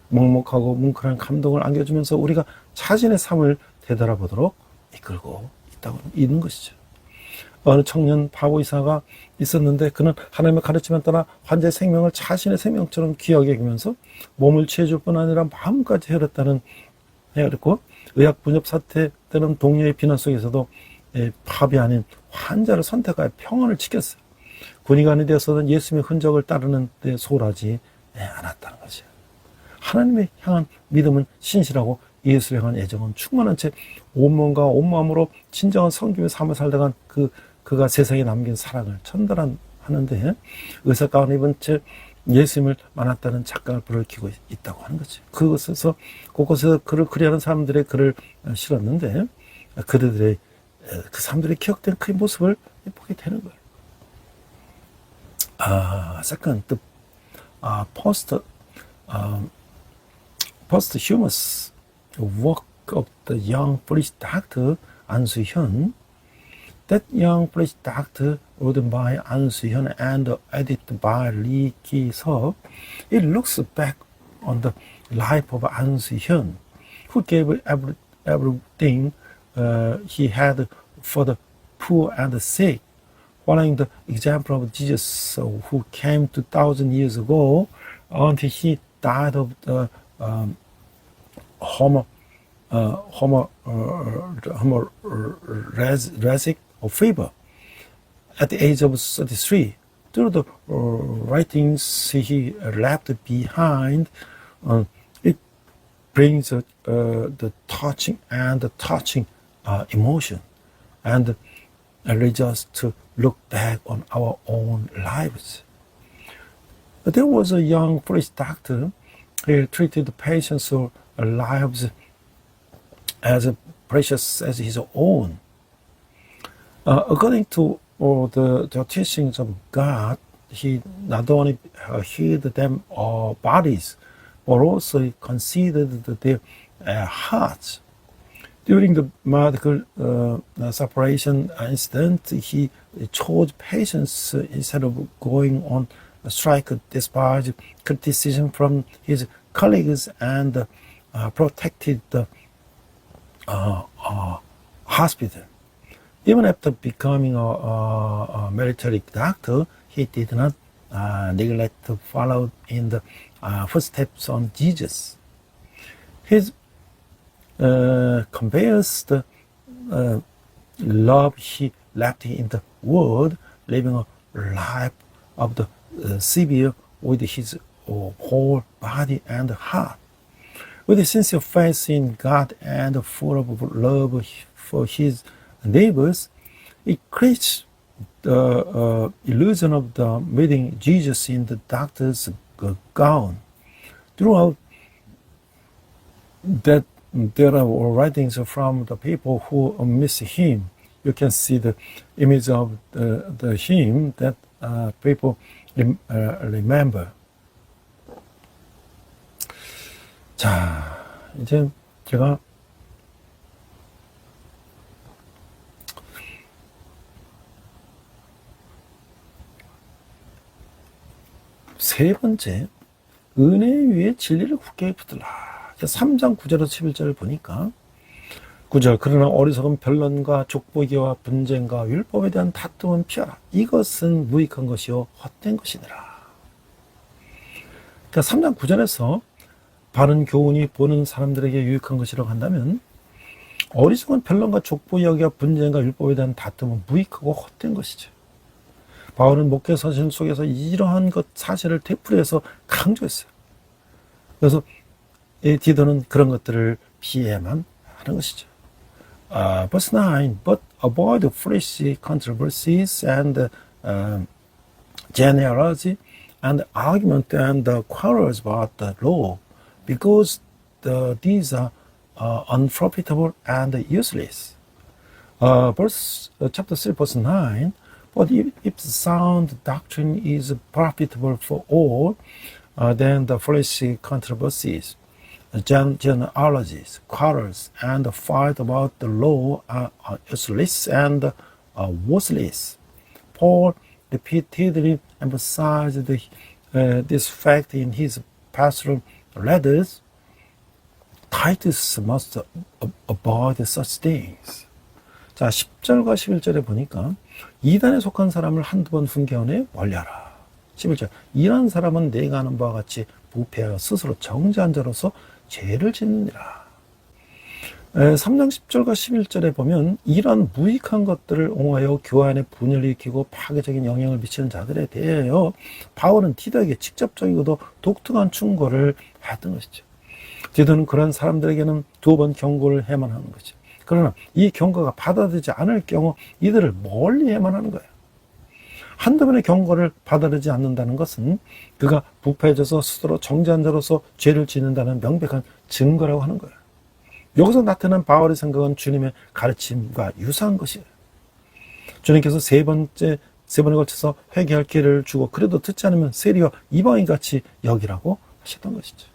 먹먹하고 뭉클한 감동을 안겨주면서 우리가 자신의 삶을 되돌아보도록 이끌고 있는 것이죠. 어느 청년 바보이사가 있었는데 그는 하나님의 가르침에 따라 환자의 생명을 자신의 생명처럼 귀하게 여기면서 몸을 취해줄 뿐 아니라 마음까지 헤아렸고 의학 분nhập 사태 때는 동료의 비난 속에서도 밥이 아닌 환자를 선택하여 평온을 지켰어요. 군의관이 되어서는 예수님의 흔적을 따르는 데 소홀하지 않았다는 것이에요. 하나님의 향한 믿음은 신실하고 예수를 향한 애정은 충만한 채 온몸과 온마음으로 진정한 성김의 삶을 살다간 그가 세상에 남긴 사랑을 전달하는데 의사 가운을 입은 채 예수님을 만났다는 착각을 불러일으키고 있다고 하는 거죠. 그곳에서 곳곳에서 그를 그리하는 사람들의 글을 실었는데 그 사람들의 기억된 그의 모습을 보게 되는 거예요. Second, the posthumous work of the young Polish doctor An Soo-hyun. That Young Polish Doctor, written by An Soo-hyun and edited by Lee Ki-seop, it looks back on the life of An Soo-hyun, who gave everything he had for the poor and the sick, following the example of Jesus, who came 2,000 years ago until he died of the hemorrhagic fever at the age of 33. Through the writings he left behind, it brings the touching emotion, and leads us to look back on our own lives. But there was a young Polish doctor. He treated the patients' lives as precious as his own. According to the teachings of God, he not only healed them bodies, but also considered their hearts. During the medical separation incident, he chose patience instead of going on strike despite criticism from his colleagues, and protected the hospital. Even after becoming a military doctor, he did not neglect to follow in the footsteps on Jesus. His compares the love he left in the world, living a life of the severe with his whole body and heart. With sincere faith in God and full of love for his neighbors, it creates the illusion of the meeting Jesus in the doctor's gown. Throughout that, there are writings from the people who miss him. You can see the image of the him that people remember. 자, 이제 제가 세 번째, 은혜 위에 진리를 굳게 붙들라. 3장 9절에서 11절을 보니까 9절, 그러나 어리석은 변론과 족보기와 분쟁과 율법에 대한 다툼은 피하라. 이것은 무익한 것이요 헛된 것이니라. 그러니까 3장 9절에서 바른 교훈이 보는 사람들에게 유익한 것이라고 한다면, 어리석은 변론과 족보기와 분쟁과 율법에 대한 다툼은 무익하고 헛된 것이죠. 바울은 목회 서신 속에서 이러한 것 사실을 되풀이해서 강조했어요. 그래서 디도는 그런 것들을 피해야만 하는 것이죠. Verse 9, but avoid fleshy controversies and genealogy and argument and quarrels about the law, because these are unprofitable and useless. Chapter 3, verse 9, but if sound doctrine is profitable for all, then the fleshy controversies, genealogies, quarrels, and fight about the law are useless and worthless. Paul repeatedly emphasized this fact in his pastoral letters. Titus must avoid such things. 자, 10절과 11절에 보니까 이단에 속한 사람을 한두 번 훈계하네 멀리하라. 11절, 이런 사람은 내가 아는 바와 같이 부패하여 스스로 정죄한 자로서 죄를 짓느니라. 3장 10절과 11절에 보면 이런 무익한 것들을 옹호하여 교회 안에 분열을 일으키고 파괴적인 영향을 미치는 자들에 대하여 바울은 디도에게 직접적이고도 독특한 충고를 했던 것이죠. 디도는 그런 사람들에게는 2번 경고를 해야만 하는 거죠. 그러나 이 경고가 받아들이지 않을 경우 이들을 멀리 해야만 하는 거예요. 한두 번의 경고를 받아들이지 않는다는 것은 그가 부패해져서 스스로 정죄한 자로서 죄를 짓는다는 명백한 증거라고 하는 거예요. 여기서 나타난 바울의 생각은 주님의 가르침과 유사한 것이에요. 주님께서 세 번에 걸쳐서 회개할 기회를 주고 그래도 듣지 않으면 세리와 이방인같이 여기라고 하셨던 것이죠.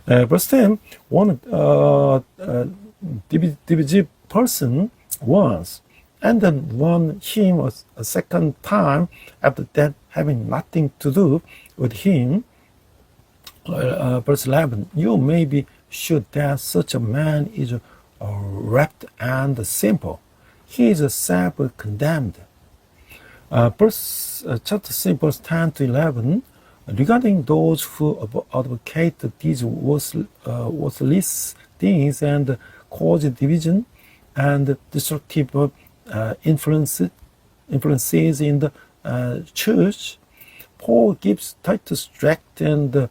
Verse 10, one divisive person once, and then won him a second time after that, having nothing to do with him. Verse 11, you may be sure that such a man is wrapped and simple. He is self-condemned. Chapter 3, verse 10 to 11, regarding those who advocate these worthless things and cause division and destructive influences in the church, Paul gives Titus direct and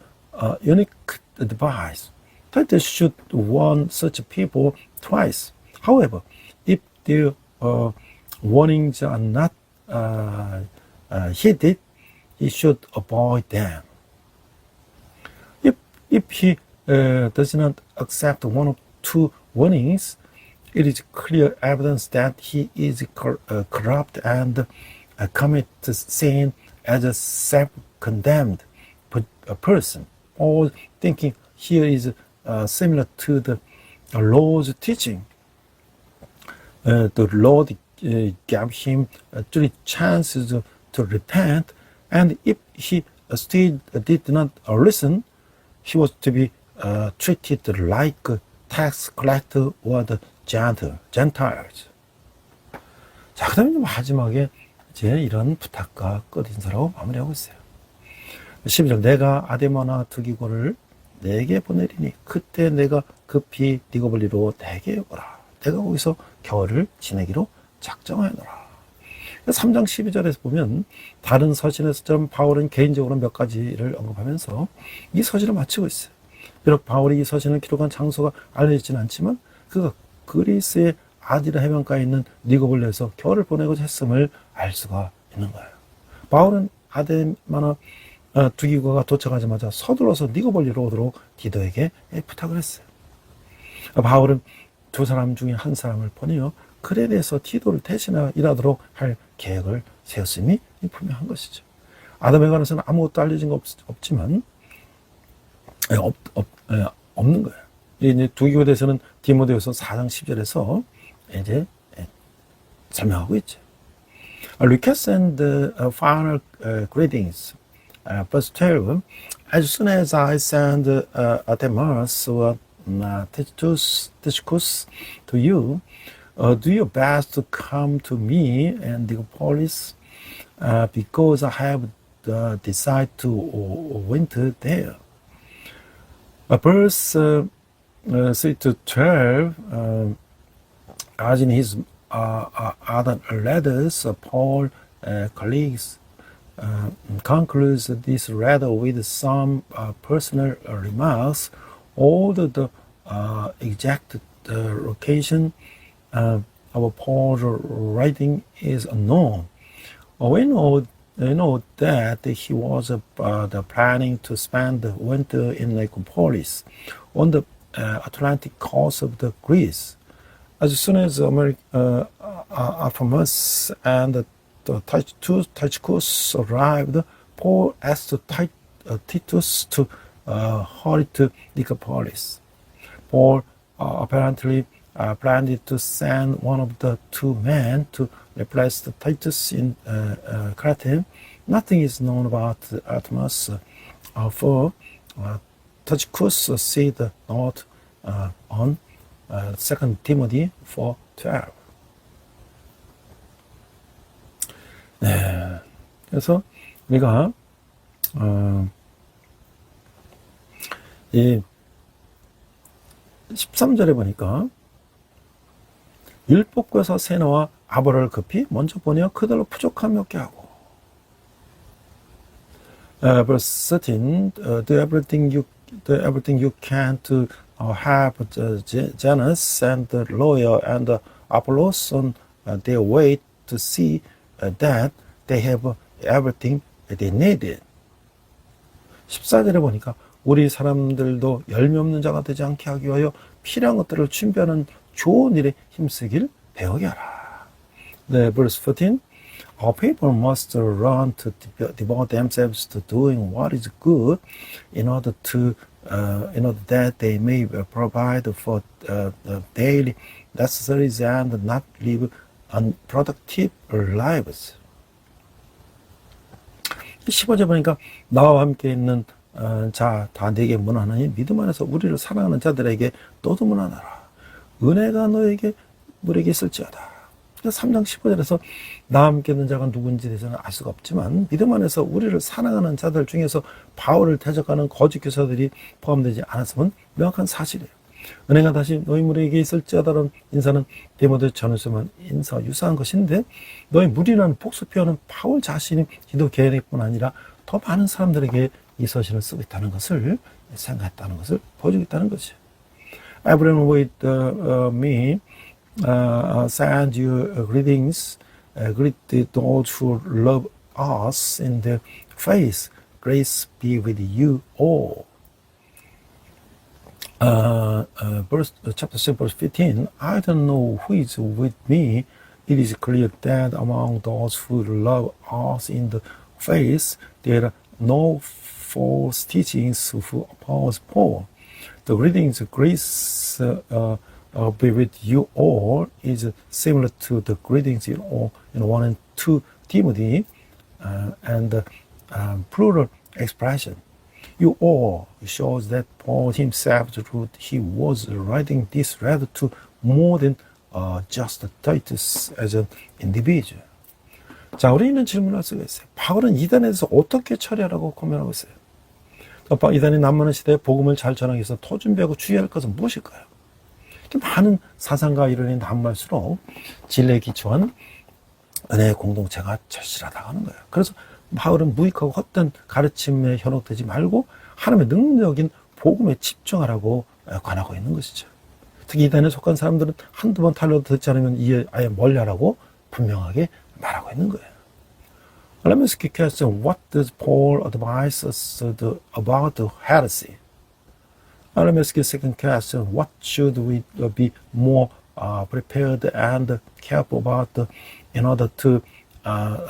unique advice. Titus should warn such people twice. However, if their warnings are not heeded, he should avoid them. If he does not accept one or two warnings, it is clear evidence that he is corrupt and commits sin as a self-condemned person. Or thinking here is similar to the Lord's teaching. The Lord gave him 3 chances to repent, and if he still did not listen, he was to be treated like a tax collector or the Gentiles. 자, 그 다음에 마지막에 이제 이런 부탁과 끝인사로 마무리하고 있어요. 12절, 내가 아데마나 두기고를 내게 보내리니 그때 내가 급히 니고볼리로 내게 오라. 내가 거기서 겨울을 지내기로 작정하노라. 3장 12절에서 보면 다른 서신에서처럼 바울은 개인적으로 몇 가지를 언급하면서 이 서신을 마치고 있어요. 비록 바울이 이 서신을 기록한 장소가 알려지지는 않지만 그가 그리스의 아디라 해변가에 있는 니고볼레에서 겨울을 보내고자 했음을 알 수가 있는 거예요. 바울은 아데마나 두기고가 도착하자마자 서둘러서 니고볼리로 오도록 디도에게 부탁을 했어요. 바울은 두 사람 중에 한 사람을 보내어 그레데에서 디도를 대신하여 일하도록 할 계획을 세웠음이 분명한 것이죠. 아담에 관해서는 아무것도 알려진 거 없지만 없는 거예요. 이제 두기고대에서는 디모데후서 4장 10절에서 이제 설명하고 있죠. Request and final greetings. Verse 12. As soon as I send Artemas or Tychicus to you, do your best to come to me and Nicopolis, because I have decided to winter there. Verse 3 to 12, as in his other letters, Paul concludes this letter with some personal remarks. Although the exact location of Paul's writing is unknown, we know that he was planning to spend the winter in Nicopolis on the Atlantic coast of the Greece. As soon as Artemas and Tychicus arrived, Paul asked Titus to hurry to Nicopolis. Paul apparently planned to send one of the two men to replace Titus in Crete. Nothing is known about Artemas, for Tychicus. See the note on 2 Timothy 4:12. 네, 그래서 우리가 이 13절에 보니까 율법과서 세너와 아버를 급히 먼저 보내어 그들로 부족함이 없게 하고, verse 13, do everything you can to help Janus and the lawyer and Apollos on their way to see that they have everything they needed. 14절에 보니까 우리 사람들도 열매 없는 자가 되지 않게 하기 위하여 필요한 것들을 준비하는 좋은 일에 힘쓰길 배우게 하라. 네, verse 14. Our people must learn to devote themselves to doing what is good in order that they may provide for the daily necessaries and not live unproductive lives. 15절 보니까 나와 함께 있는 자 다 내게 문안하니 믿음 안에서 우리를 사랑하는 자들에게 너도 문안하라. 은혜가 너에게 있을지어다. 3장 15절에서 나와 함께 있는 자가 누군지 대해서는 알 수가 없지만 믿음 안에서 우리를 사랑하는 자들 중에서 바울을 대적하는 거짓 교사들이 포함되지 않았으면 명확한 사실이에요. 은혜가 다시 너희 무리에게 있을지어다라는 인사는 디모데 전후서만 인사와 유사한 것인데, 너희 무리라는 복수표현은 바울 자신이 기도 계획뿐 아니라 더 많은 사람들에게 이 서신을 쓰고 있다는 것을 생각했다는 것을 보여주고 있다는 거죠. Everyone with me send you greetings. Greet those who love us in the faith. Grace be with you all. Chapter 6, verse 15. I don't know who is with me. It is clear that among those who love us in the faith, there are no false teachings who oppose Paul. The greetings, grace be with you all, is similar to the greetings in 1 and 2 Timothy, and plural expression. You all shows that Paul himself, he was writing this letter to more than just Titus as an individual. 자, 우리는 질문할 수가 있어요. 바울은 이단에 대해서 어떻게 처리하라고 고민하고 있어요? 이단이 남만한 시대에 복음을 잘 전하기 위해서 더 준비하고 주의할 것은 무엇일까요? 많은 사상가 이론이 남말수록 진리에 기초한 은혜의 공동체가 절실하다고 하는 거예요. 그래서 바울은 무익하고 헛된 가르침에 현혹되지 말고 하나님의 능력인 복음에 집중하라고 권하고 있는 것이죠. 특히 이단에 속한 사람들은 한두 번 탈려도 듣지 않으면 이에 아예 멀리하라고 분명하게 말하고 있는 거예요. Let me ask you a question. What does Paul advise us about the heresy? Let me ask you a second question. What should we be more prepared and careful about in order to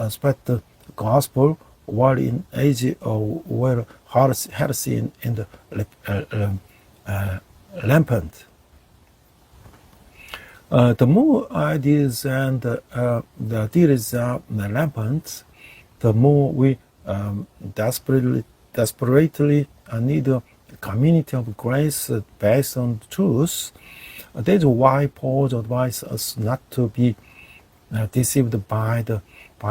spread the gospel while in age where heresy in the rampant? The more ideas and the theories are rampant, the more we desperately need a community of grace based on truth. That's why Paul advises us not to be deceived by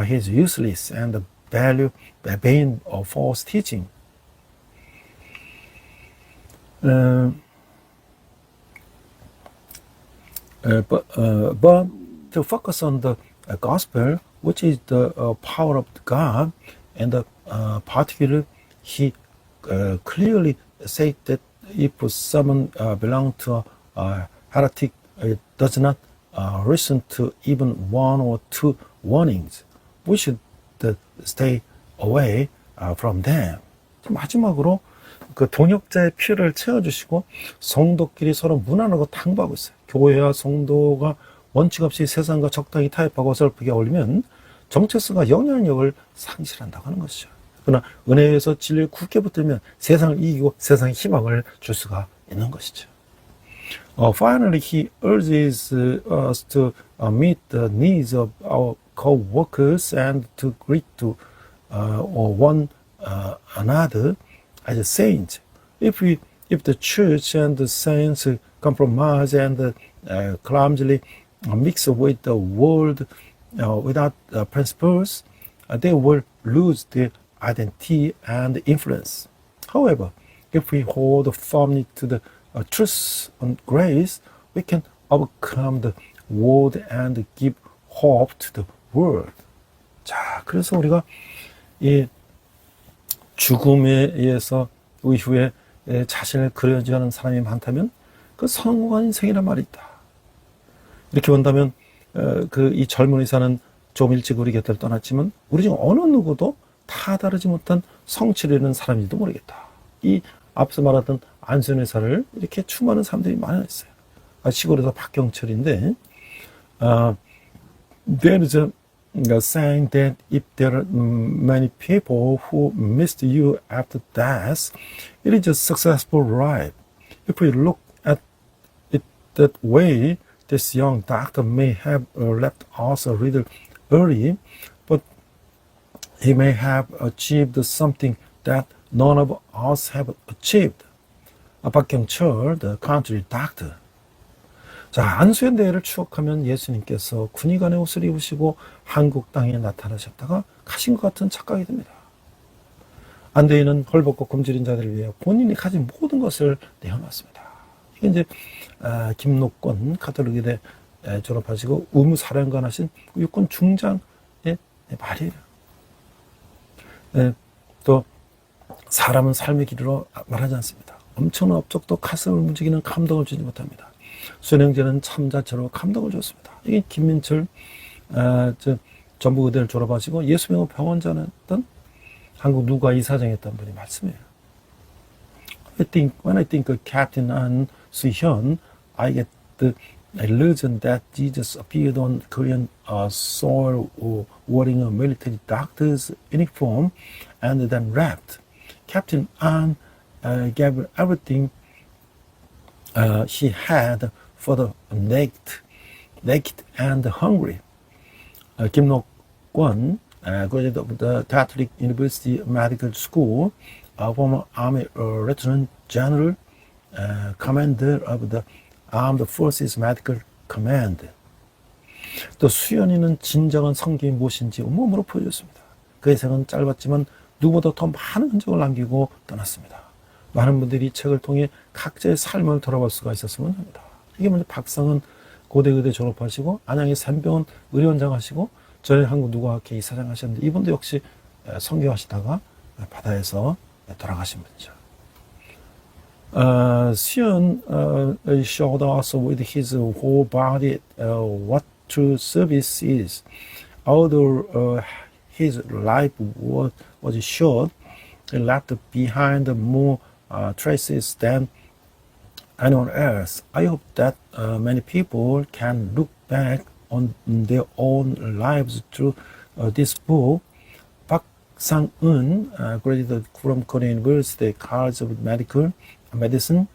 his useless and vain or false teaching. But to focus on the gospel, which is the power of God, and particularly, he clearly said that if someone belongs to a heretic, does not listen to even one or two warnings, we should stay away from them. 마지막으로 그 동역자의 필요를 채워주시고 성도끼리 서로 무난하고 당부하고 있어요. 교회와 성도가 원칙 없이 세상과 적당히 타협하고 어설프게 어울리면 정체성과 영향력을 상실한다고 하는 것이죠. 그러나 은혜에서 진리를 굳게 붙들면 세상을 이기고 세상에 희망을 줄 수가 있는 것이죠. Finally, he urges us to meet the needs of our co-workers and to greet to one another as saints. If the church and the saints compromise and clumsily mix with the world without principles, they will lose their identity and influence. However, if we hold firmly to the truth and grace, we can overcome the world and give hope to the world. 자, 그래서 우리가 이 죽음에 의해서 이후에 자신을 그려지하는 사람이 많다면 그 성공한 인생이란 말이 있다. 이렇게 본다면 이 젊은 의사는 좀 일찍 우리 곁을 떠났지만 우리 중 어느 누구도 다 다르지 못한 성취를 이루는 사람인지도 모르겠다. 이 앞서 말하던 안수현 의사를 이렇게 추모하는 사람들이 많았어요. 시골에서 박경철인데 there is a saying that if there are many people who missed you after death, it is a successful life. If we look at it that way, this young doctor may have left us a little early, but he may have achieved something that none of us have achieved. 박경철, the country doctor. 자, 안수현 대회를 추억하면 예수님께서 군의관의 옷을 입으시고 한국 땅에 나타나셨다가 가신 것 같은 착각이 듭니다. 안대인은 헐벗고 굶주린 자들을 위해 본인이 가진 모든 것을 내어놨습니다. 이게 이제 김록권 가톨릭대 졸업하시고 의무사령관 하신 육군 중장의 말이에요. 또 사람은 삶의 길이로 말하지 않습니다. 엄청난 업적도 가슴을 움직이는 감동을 주지 못합니다. 수행제는 참자체로 감동을 줬습니다. 이게 김민철 전북의대를 졸업하시고 예수병원 병원장했던 한국 누가 이사장했던 분이 말씀이에요. When I think of Captain An Suhyun, I get the illusion that Jesus appeared on Korean soil wearing a military doctor's uniform and then rapped. Captain An gave everything he had for the naked and hungry. 김록권, graduate of the Catholic University Medical School, former Army Lieutenant General, Commander of the Armed Forces Medical Command. 또 수연이는 진정한 성경이 무엇인지 온몸으로 보여줬습니다. 그의 생은 짧았지만 누구보다 더 많은 흔적을 남기고 떠났습니다. 많은 분들이 이 책을 통해 각자의 삶을 돌아볼 수가 있었으면 합니다. 이게 먼저 박상은 고대의대 졸업하시고 안양의 샘병원 의료원장 하시고 전에 한국 누구학회 이사장 하셨는데 이분도 역시 선교하시다가 바다에서 돌아가신 분이죠. Sion showed us with his whole body what true service is. Although his life was short, he left behind more traces than anyone else. I hope that many people can look back on their own lives through this book. Park Sang-eun, graduated from Korean University College of Medicine,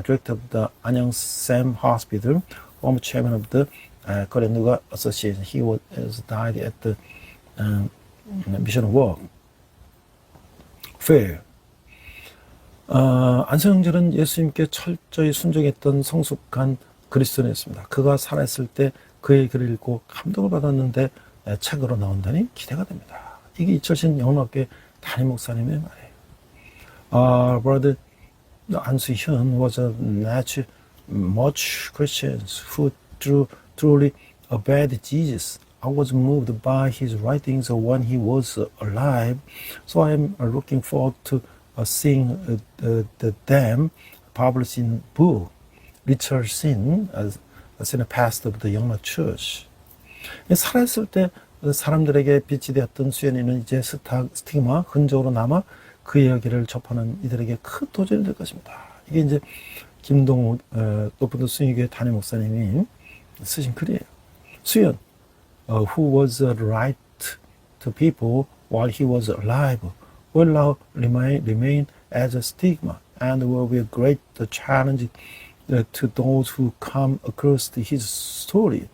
director of the Anyang-Sam Hospital, former chairman of the Korean Nuga Association. He was died at the mission work fair. 안성영절은 예수님께 철저히 순종했던 성숙한 그리스도인이었습니다. 그가 살아있을 때 그의 글을 읽고 감동을 받았는데 책으로 나온다니 기대가 됩니다. 이게 이철신 영락교회 담임 목사님의 말이에요. Brother An Soo-hyun was a much Christians who truly obeyed Jesus. I was moved by his writings when he was alive, so I am looking forward to seeing them published in book. Richard Sin, senior pastor of the Youngnak Church. 살아있을 때 사람들에게 빛이 되었던 수연이는 이제 스티그마, 흔적으로 남아 그 이야기를 접하는 이들에게 큰 도전이 될 것입니다. 이게 이제 김동욱 높은 수영교회 담임 목사님이 쓰신 글이에요. 수연, who was right to people while he was alive, will now remain as a stigma and will be a great challenge to those who come across his story.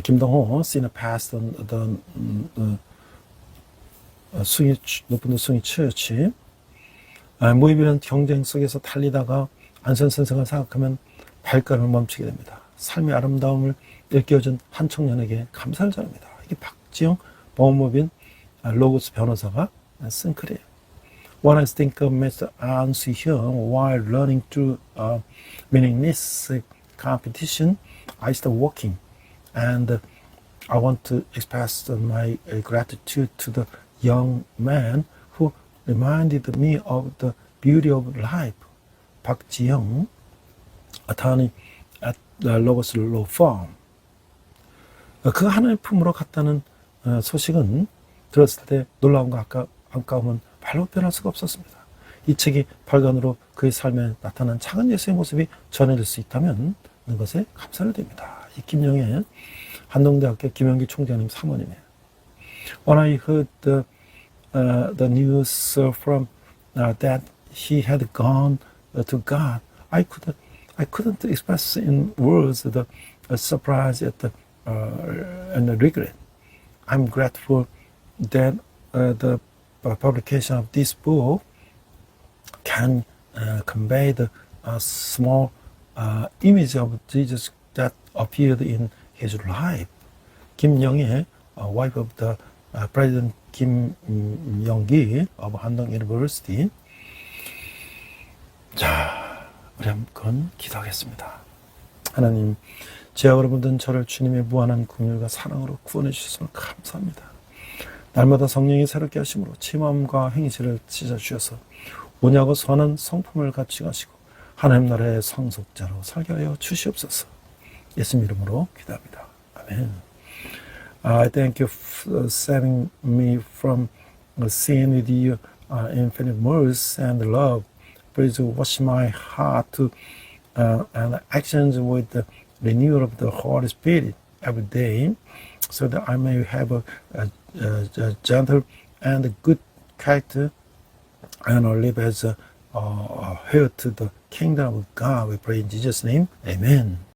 김동호, senior pastor of the 높은 숭이 처치. 무의미한 경쟁 속에서 달리다가 안선 선생을 생각하면 발걸음을 멈추게 됩니다. 삶의 아름다움을 일깨워준 한 청년에게 감사를 전합니다. 이게 박지영 법무법인 로고스 변호사가 쓴 글이에요. When I think of Mr. An Soo-hyun while running through meaningless competition, I start walking, and I want to express my gratitude to the young man who reminded me of the beauty of life. 박지영, attorney at the Logos Law Firm. 그 하나의 품으로 갔다는 소식은 들었을 때 놀라움과 안타까움은 발로 표현할 수가 없었습니다. 이 책이 발간으로 그의 삶에 나타난 작은 예수의 모습이 전해질 수 있다면 그것에 감사를 드립니다. 이 김영애 한동대학교 김영기 총장님 사모님이에요. When I heard the news from that he had gone to God, I couldn't express in words the surprise and the regret. I'm grateful that the publication of this book can convey the small image of Jesus that appeared in his life. 김영애, wife of the President Kim Yong-gi of Handong University. 자, 우리 한번 기도하겠습니다. 하나님, 제가 여러분들은 저를 주님의 무한한 긍휼과 사랑으로 구원해 주셔서 감사합니다. 날마다 성령이 새롭게 하심으로 제 마음과 행실을 찢어주셔서 온유하고 선한 성품을 갖추게 하시고 하나님 나라의 상속자로 살게 하여 주시옵소서. 예수님 이름으로 기도합니다. 아멘. I thank you for saving me from sin with your infinite mercy and love. Please wash my heart and actions with the renewal of the Holy Spirit every day, so that I may have a gentle and good character and live as a heir to the kingdom of God. We pray in Jesus' name. Amen.